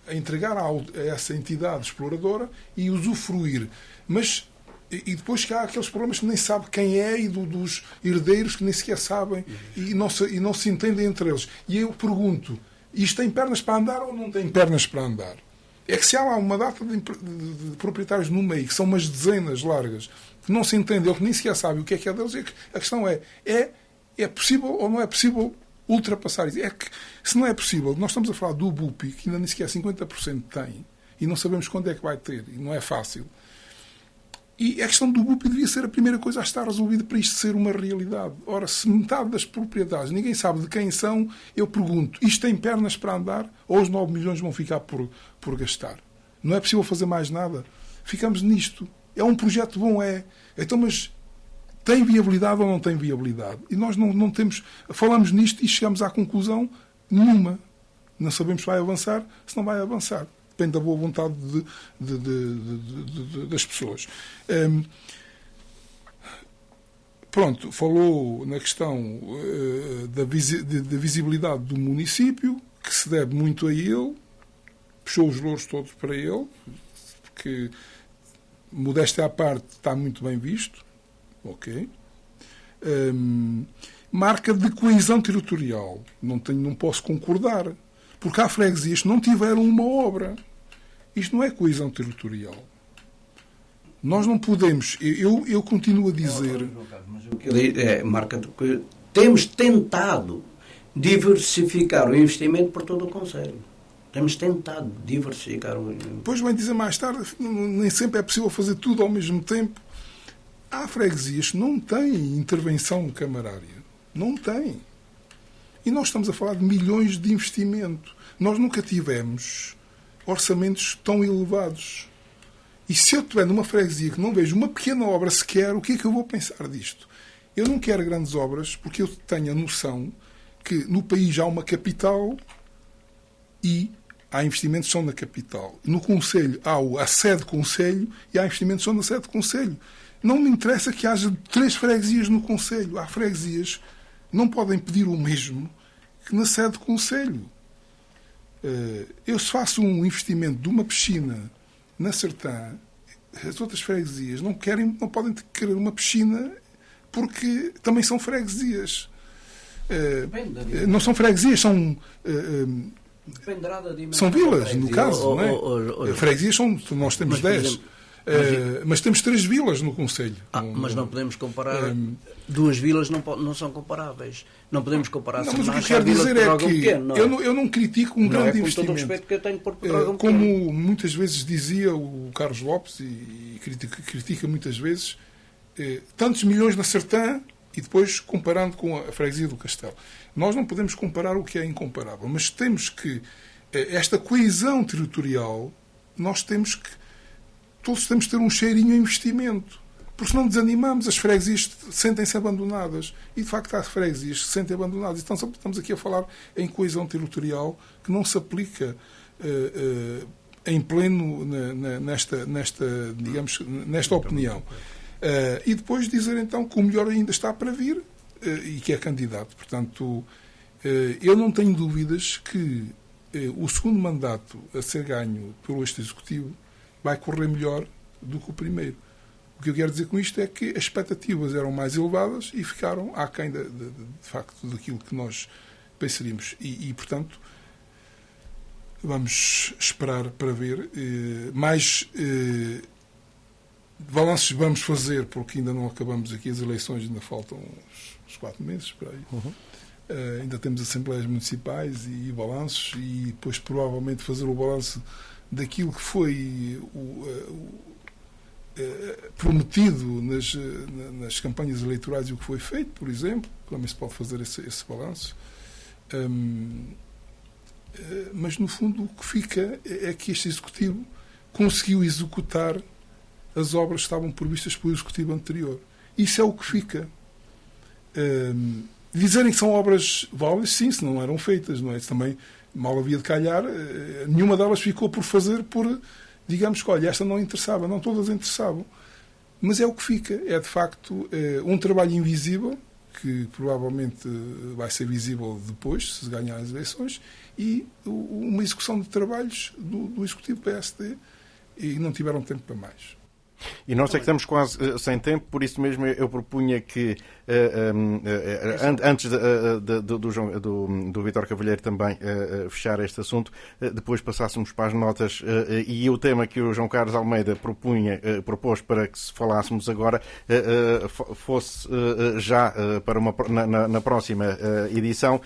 a entregar a essa entidade exploradora e usufruir. Mas e depois que há aqueles problemas que nem sabe quem é e dos herdeiros que nem sequer sabem e não se entendem entre eles. E eu pergunto, isto tem pernas para andar ou não tem pernas para andar? É que se há lá uma data de proprietários no meio, que são umas dezenas largas, que não se entendem, ou que nem sequer sabem o que é deles, a questão é possível ou não é possível ultrapassar isso? É que, se não é possível, nós estamos a falar do BUPI, que ainda nem sequer 50% tem, e não sabemos quando é que vai ter, e não é fácil. E a questão do BUPI devia ser a primeira coisa a estar resolvida para isto ser uma realidade. Ora, se metade das propriedades ninguém sabe de quem são, eu pergunto, isto tem pernas para andar ou os 9 milhões vão ficar por gastar? Não é possível fazer mais nada? Ficamos nisto. É um projeto bom, é. Então, mas tem viabilidade ou não tem viabilidade? E nós não temos... Falamos nisto e chegamos à conclusão nenhuma. Não sabemos se vai avançar, se não vai avançar. Depende da boa vontade das pessoas. Pronto, falou na questão da visibilidade do município, que se deve muito a ele, puxou os louros todos para ele, porque, modéstia à parte, está muito bem visto. Ok. Marca de coesão territorial. Não posso concordar. Porque há freguesias que não tiveram uma obra. Isto não é coesão territorial. Nós não podemos... Eu continuo a dizer... Mas o que eu digo é marca de coesão. Temos tentado diversificar o investimento por todo o concelho. Temos tentado diversificar o investimento. Depois vem dizer mais tarde, nem sempre é possível fazer tudo ao mesmo tempo. Há freguesias que não têm intervenção camarária. Não têm. E nós estamos a falar de milhões de investimento. Nós nunca tivemos orçamentos tão elevados. E se eu estiver numa freguesia que não vejo uma pequena obra sequer, o que é que eu vou pensar disto? Eu não quero grandes obras porque eu tenho a noção que no país há uma capital e há investimentos que são na capital. No concelho há a sede do concelho e há investimentos que são na sede do concelho. Não me interessa que haja 3 freguesias no concelho. Há freguesias não podem pedir o mesmo que na sede do concelho. Eu se faço um investimento de uma piscina na Sertã, as outras freguesias não podem querer uma piscina porque também são freguesias. Não são freguesias, são vilas, no caso. Não é? Freguesias nós temos 10. Mas temos 3 vilas no concelho. Mas não podemos comparar. 2 vilas não são comparáveis. Não podemos comparar. Não, mas o que eu quero dizer é que pequeno, eu não critico um grande investimento. Com todo o respeito que eu tenho por Pedrógão como pequeno. Muitas vezes dizia o Carlos Lopes, e critica muitas vezes, tantos milhões na Sertã e depois comparando com a freguesia do Castelo. Nós não podemos comparar o que é incomparável, mas temos que, esta coesão territorial, todos temos que ter um cheirinho a investimento, porque senão desanimamos, as freguesias sentem-se abandonadas, e de facto há freguesias que se sentem abandonadas. Então estamos aqui a falar em coesão territorial que não se aplica em pleno nesta opinião. E depois dizer então que o melhor ainda está para vir e que é candidato. Portanto, eu não tenho dúvidas que o segundo mandato a ser ganho pelo Executivo vai correr melhor do que o primeiro. O que eu quero dizer com isto é que as expectativas eram mais elevadas e ficaram aquém de facto daquilo que nós pensaríamos. E portanto, vamos esperar para ver. Mais balanços vamos fazer, porque ainda não acabamos aqui as eleições, ainda faltam uns 4 meses para aí. Ainda temos assembleias municipais e balanços, e depois provavelmente fazer o balanço daquilo que foi prometido nas campanhas eleitorais e o que foi feito, por exemplo. Também se pode fazer esse balanço. Mas, no fundo, o que fica é que este Executivo conseguiu executar as obras que estavam previstas pelo Executivo anterior. Isso é o que fica. Dizerem que são obras válidas, sim, se não eram feitas, não é? Isso também mal havia de calhar. Nenhuma delas ficou por fazer, digamos que, olha, esta não interessava. Não todas interessavam. Mas é o que fica. É, de facto, um trabalho invisível, que provavelmente vai ser visível depois, se ganhar as eleições, e uma execução de trabalhos do Executivo PSD, e não tiveram tempo para mais. E nós é que estamos quase sem tempo, por isso mesmo eu propunha que antes do Vítor Cavalheiro também fechar este assunto, depois passássemos para as notas, e o tema que o João Carlos Almeida propôs para que se falássemos agora fosse já para na próxima edição,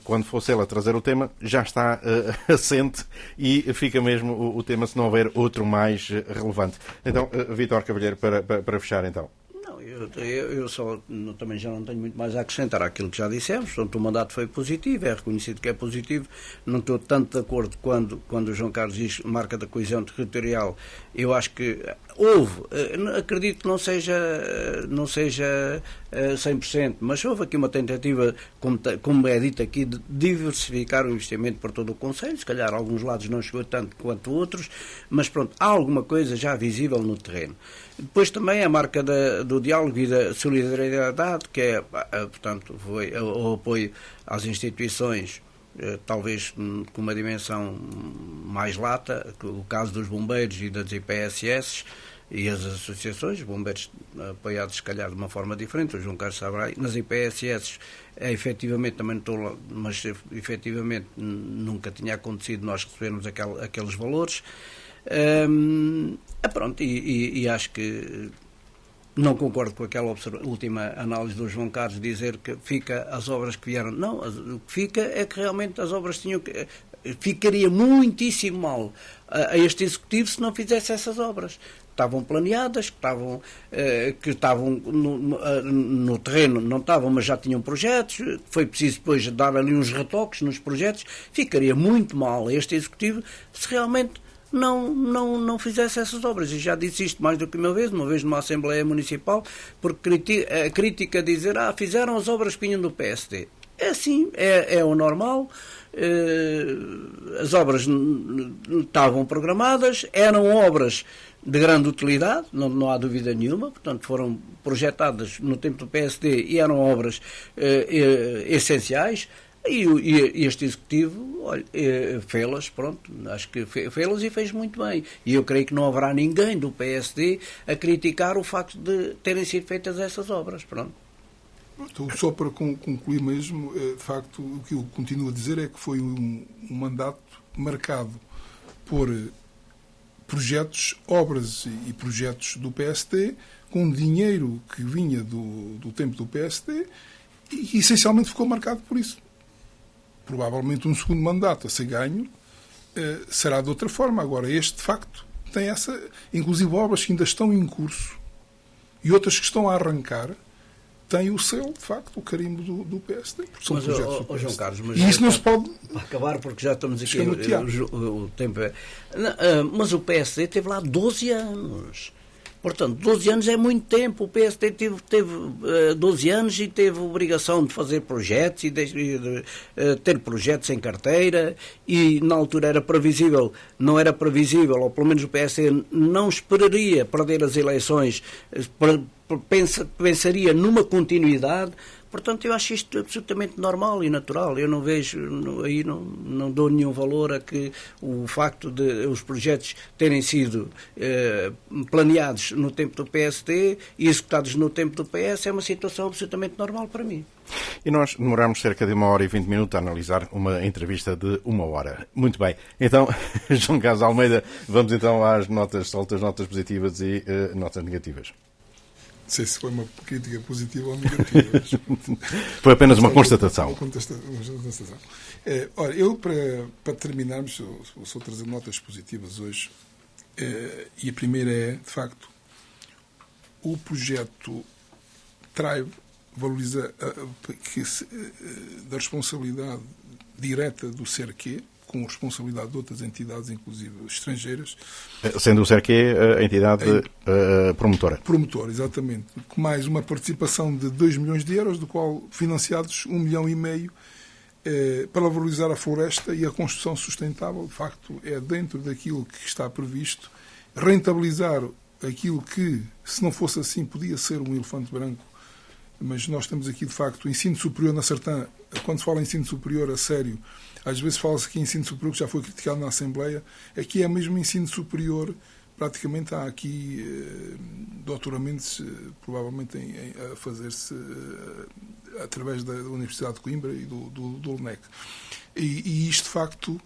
quando fosse ele a trazer o tema, já está assente e fica mesmo o tema se não houver outro mais relevante. Então, Vítor Cavalheiro, para fechar então. Não, eu só também já não tenho muito mais a acrescentar àquilo que já dissemos. Portanto, o mandato foi positivo, é reconhecido que é positivo. Não estou tanto de acordo quando o João Carlos diz marca da coesão territorial. Eu acho que houve, acredito que não seja 100%, mas houve aqui uma tentativa, como é dito aqui, de diversificar o investimento por todo o concelho. Se calhar alguns lados não chegou tanto quanto outros, mas pronto, há alguma coisa já visível no terreno. Depois também a marca do diálogo e da solidariedade, que é, portanto, foi o apoio às instituições, talvez com uma dimensão mais lata, o caso dos bombeiros e das IPSS e as associações, bombeiros apoiados se calhar de uma forma diferente, o João Carlos saberá. Nas IPSS, efetivamente, também estou lá, mas efetivamente nunca tinha acontecido nós recebermos aqueles valores. Pronto, e acho que não concordo com aquela última análise do João Carlos, dizer que fica as obras que vieram. Não, o que fica é que realmente as obras tinham que... Ficaria muitíssimo mal a este Executivo se não fizesse essas obras. Estavam planeadas, que estavam no terreno, não estavam, mas já tinham projetos. Foi preciso depois dar ali uns retoques nos projetos. Ficaria muito mal a este Executivo se realmente não fizesse essas obras. E já disse isto mais do que uma vez numa Assembleia Municipal, porque a crítica dizer, fizeram as obras que vinham do PSD. É assim, é o normal. As obras estavam programadas, eram obras de grande utilidade, não há dúvida nenhuma, portanto foram projetadas no tempo do PSD e eram obras essenciais. E este Executivo, olha, fê-las, pronto, acho que fê-las e fez muito bem. E eu creio que não haverá ninguém do PSD a criticar o facto de terem sido feitas essas obras, pronto. Então, só para concluir mesmo, de facto, o que eu continuo a dizer é que foi um mandato marcado por projetos, obras e projetos do PSD com dinheiro que vinha do tempo do PSD e essencialmente ficou marcado por isso. Provavelmente um segundo mandato a ser ganho será de outra forma. Agora, este, de facto, tem essa... Inclusive, obras que ainda estão em curso e outras que estão a arrancar têm o selo, de facto, o carimbo do PSD. Mas, João Carlos, mas e isso não se pode... acabar porque já estamos aqui... O tempo é... Mas o PSD teve lá 12 anos. Portanto, 12 anos é muito tempo. O PSD teve 12 anos e teve a obrigação de fazer projetos e de ter projetos em carteira e na altura era previsível, não era previsível, ou pelo menos o PSD não esperaria perder as eleições, pensaria numa continuidade. Portanto, eu acho isto absolutamente normal e natural. Eu não vejo, aí não dou nenhum valor a que o facto de os projetos terem sido planeados no tempo do PSD e executados no tempo do PS é uma situação absolutamente normal para mim. E nós demoramos cerca de 1h20 a analisar uma entrevista de 1 hora. Muito bem. Então, João Carlos Almeida, vamos então às notas soltas, notas positivas e notas negativas. Não sei se foi uma crítica positiva ou negativa. Foi apenas uma constatação. Uma constatação. Ora, eu, para terminarmos, eu só trazer notas positivas hoje. E a primeira é, de facto, o projeto valoriza da responsabilidade direta do CERQ, com responsabilidade de outras entidades, inclusive estrangeiras. Sendo o CERQ a entidade promotora. Promotora, exatamente. Com mais uma participação de 2 milhões de euros, do qual financiados 1,5 milhão para valorizar a floresta e a construção sustentável. De facto, é dentro daquilo que está previsto. Rentabilizar aquilo que, se não fosse assim, podia ser um elefante branco. Mas nós temos aqui, de facto, o ensino superior na Sertã. Quando se fala em ensino superior a sério, às vezes fala-se aqui em ensino superior, que já foi criticado na Assembleia. Aqui é mesmo ensino superior. Praticamente há aqui doutoramentos, provavelmente a fazer-se através da Universidade de Coimbra e do LNEC. E isto, de facto,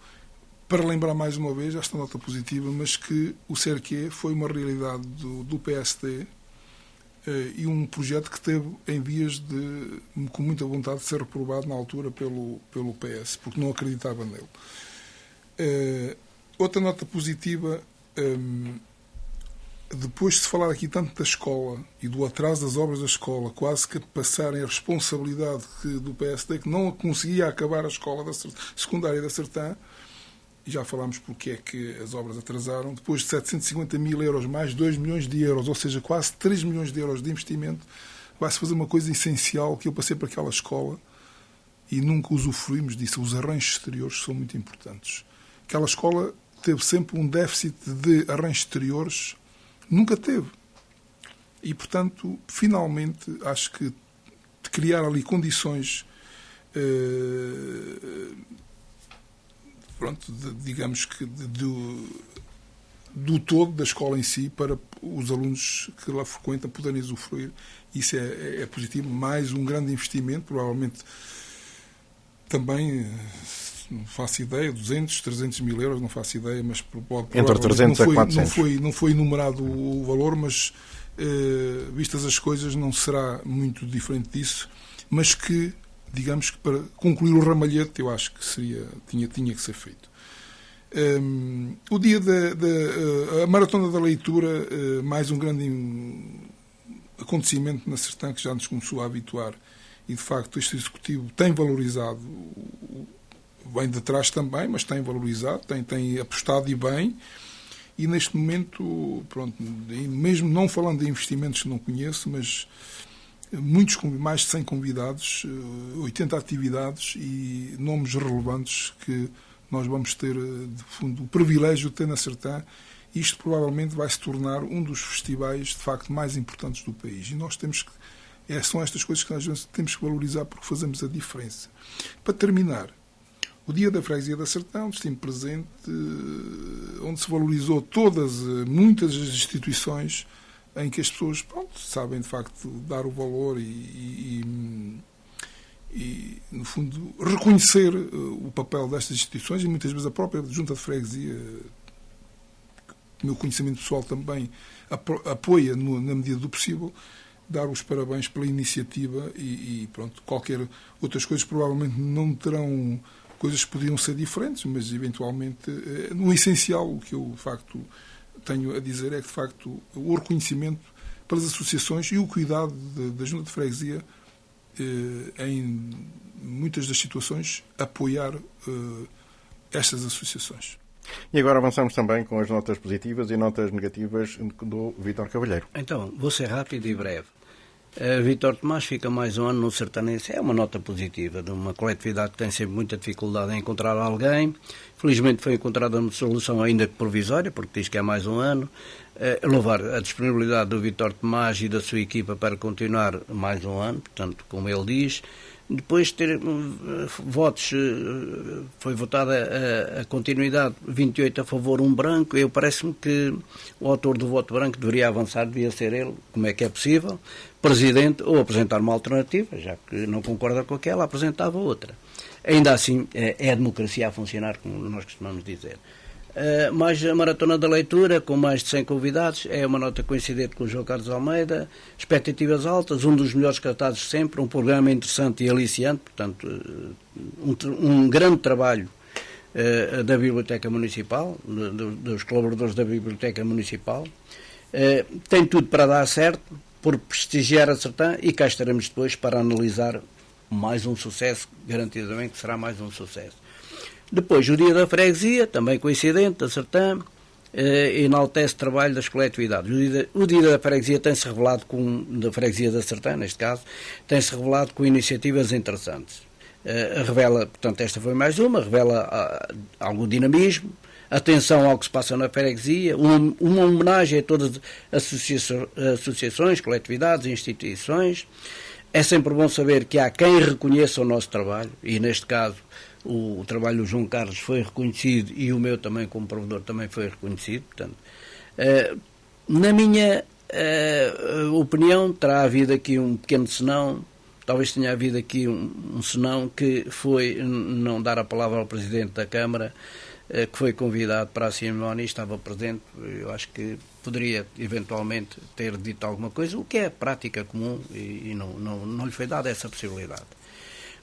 para lembrar mais uma vez, esta nota positiva, mas que o CERQ foi uma realidade do PSD e um projeto que teve em vias com muita vontade de ser reprovado na altura pelo PS, porque não acreditava nele. Outra nota positiva, depois de se falar aqui tanto da escola e do atraso das obras da escola, quase que passarem a responsabilidade do PSD, que não conseguia acabar a escola secundária da Sertã, e já falámos porque é que as obras atrasaram, depois de 750 mil euros mais 2 milhões de euros, ou seja, quase 3 milhões de euros de investimento, vai-se fazer uma coisa essencial que eu passei para aquela escola e nunca usufruímos disso, os arranjos exteriores são muito importantes. Aquela escola teve sempre um déficit de arranjos exteriores, nunca teve. E, portanto, finalmente, acho que de criar ali condições digamos que do todo da escola em si, para os alunos que lá frequentam poderem usufruir. Isso é positivo. Mais um grande investimento, provavelmente também, não faço ideia, 200, 300 mil euros, não faço ideia, mas entre 300 a 400. Não foi enumerado o valor, mas vistas as coisas não será muito diferente disso, mas que, digamos que para concluir o ramalhete, eu acho que tinha que ser feito. O dia a Maratona da Leitura, mais um grande acontecimento na Sertã que já nos começou a habituar, e de facto este Executivo tem valorizado, vem de trás também, mas tem valorizado, tem apostado e bem, e neste momento, pronto, mesmo não falando de investimentos que não conheço, mas mais de 100 convidados, 80 atividades e nomes relevantes que nós vamos ter, de fundo, o privilégio de ter na Sertã. Isto provavelmente vai se tornar um dos festivais, de facto, mais importantes do país. E nós são estas coisas que nós temos que valorizar porque fazemos a diferença. Para terminar, o Dia da Freguesia da Sertã, um destino presente, onde se valorizou muitas das instituições em que as pessoas sabem, de facto, dar o valor e, no fundo, reconhecer o papel destas instituições, e muitas vezes a própria Junta de Freguesia o meu conhecimento pessoal também apoia, na medida do possível, dar os parabéns pela iniciativa e pronto, qualquer outras coisas provavelmente não terão, coisas que podiam ser diferentes, mas eventualmente, no essencial, o que eu de facto tenho a dizer é que de facto o reconhecimento pelas associações e o cuidado da Junta de Freguesia em muitas das situações apoiar estas associações. E agora avançamos também com as notas positivas e notas negativas do Vítor Cavalheiro. Então, vou ser rápido e breve. Vítor Tomás fica mais um ano no Sertanense. É uma nota positiva de uma coletividade que tem sempre muita dificuldade em encontrar alguém. Felizmente foi encontrada uma solução ainda que provisória, porque diz que é mais um ano. Louvar a disponibilidade do Vítor Tomás e da sua equipa para continuar mais um ano, portanto, como ele diz. Depois de ter votos, foi votada a continuidade, 28 a favor, 1 branco. Parece-me que o autor do voto branco deveria avançar, devia ser ele, como é que é possível, presidente, ou apresentar uma alternativa, já que não concorda com aquela, apresentava outra. Ainda assim, é a democracia a funcionar, como nós costumamos dizer. Mais a Maratona da Leitura, com mais de 100 convidados, é uma nota coincidente com o João Carlos Almeida, expectativas altas, um dos melhores cartazes de sempre, um programa interessante e aliciante, portanto, um grande trabalho da Biblioteca Municipal, dos colaboradores da Biblioteca Municipal. Tem tudo para dar certo, por prestigiar a Sertã, e cá estaremos depois para analisar mais um sucesso, garantidamente que será mais um sucesso. Depois, o Dia da Freguesia, também coincidente, da Sertã, enaltece o trabalho das coletividades. O Dia da Freguesia tem-se revelado da Freguesia da Sertã, neste caso, tem-se revelado com iniciativas interessantes. Revela, portanto, esta foi mais uma, revela algum dinamismo, atenção ao que se passa na freguesia, uma homenagem a todas as associações, coletividades, instituições. É sempre bom saber que há quem reconheça o nosso trabalho, e neste caso o trabalho do João Carlos foi reconhecido e o meu também como provedor também foi reconhecido. Portanto, na minha opinião, terá havido aqui um pequeno senão, talvez tenha havido aqui um senão, que foi não dar a palavra ao Presidente da Câmara, que foi convidado para a cerimónia e estava presente. Eu acho que poderia eventualmente ter dito alguma coisa, o que é prática comum, e não lhe foi dada essa possibilidade.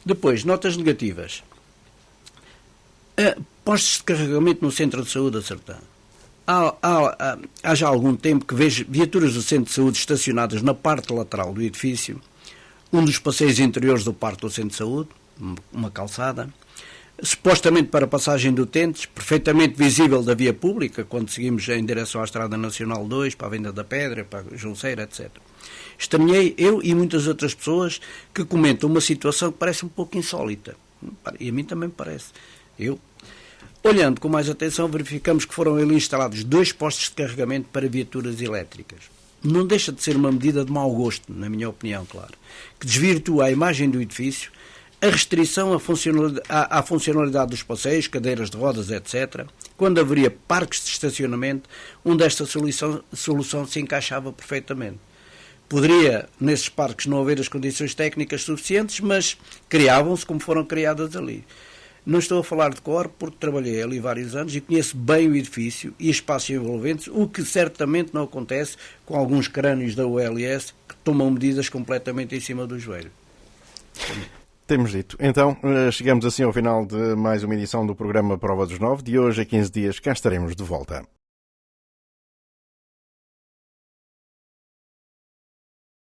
Depois, notas negativas. Postos de carregamento no Centro de Saúde da Sertã. Há já algum tempo que vejo viaturas do Centro de Saúde estacionadas na parte lateral do edifício, um dos passeios interiores do Parque do Centro de Saúde, uma calçada, supostamente para passagem de utentes, perfeitamente visível da via pública, quando seguimos em direção à Estrada Nacional 2, para a Venda da Pedra, para a Junceira, etc. Estranhei, eu e muitas outras pessoas, que comentam uma situação que parece um pouco insólita. E a mim também me parece. Olhando com mais atenção, verificamos que foram ali instalados 2 postos de carregamento para viaturas elétricas. Não deixa de ser uma medida de mau gosto, na minha opinião, claro, que desvirtua a imagem do edifício, a restrição à funcionalidade dos passeios, cadeiras de rodas, etc., quando haveria parques de estacionamento, onde esta solução se encaixava perfeitamente. Poderia, nesses parques, não haver as condições técnicas suficientes, mas criavam-se como foram criadas ali. Não estou a falar de cor, porque trabalhei ali vários anos e conheço bem o edifício e espaços envolventes, o que certamente não acontece com alguns crânios da ULS que tomam medidas completamente em cima do joelho. Temos dito. Então, chegamos assim ao final de mais uma edição do programa Prova dos 9. De hoje a 15 dias cá estaremos de volta.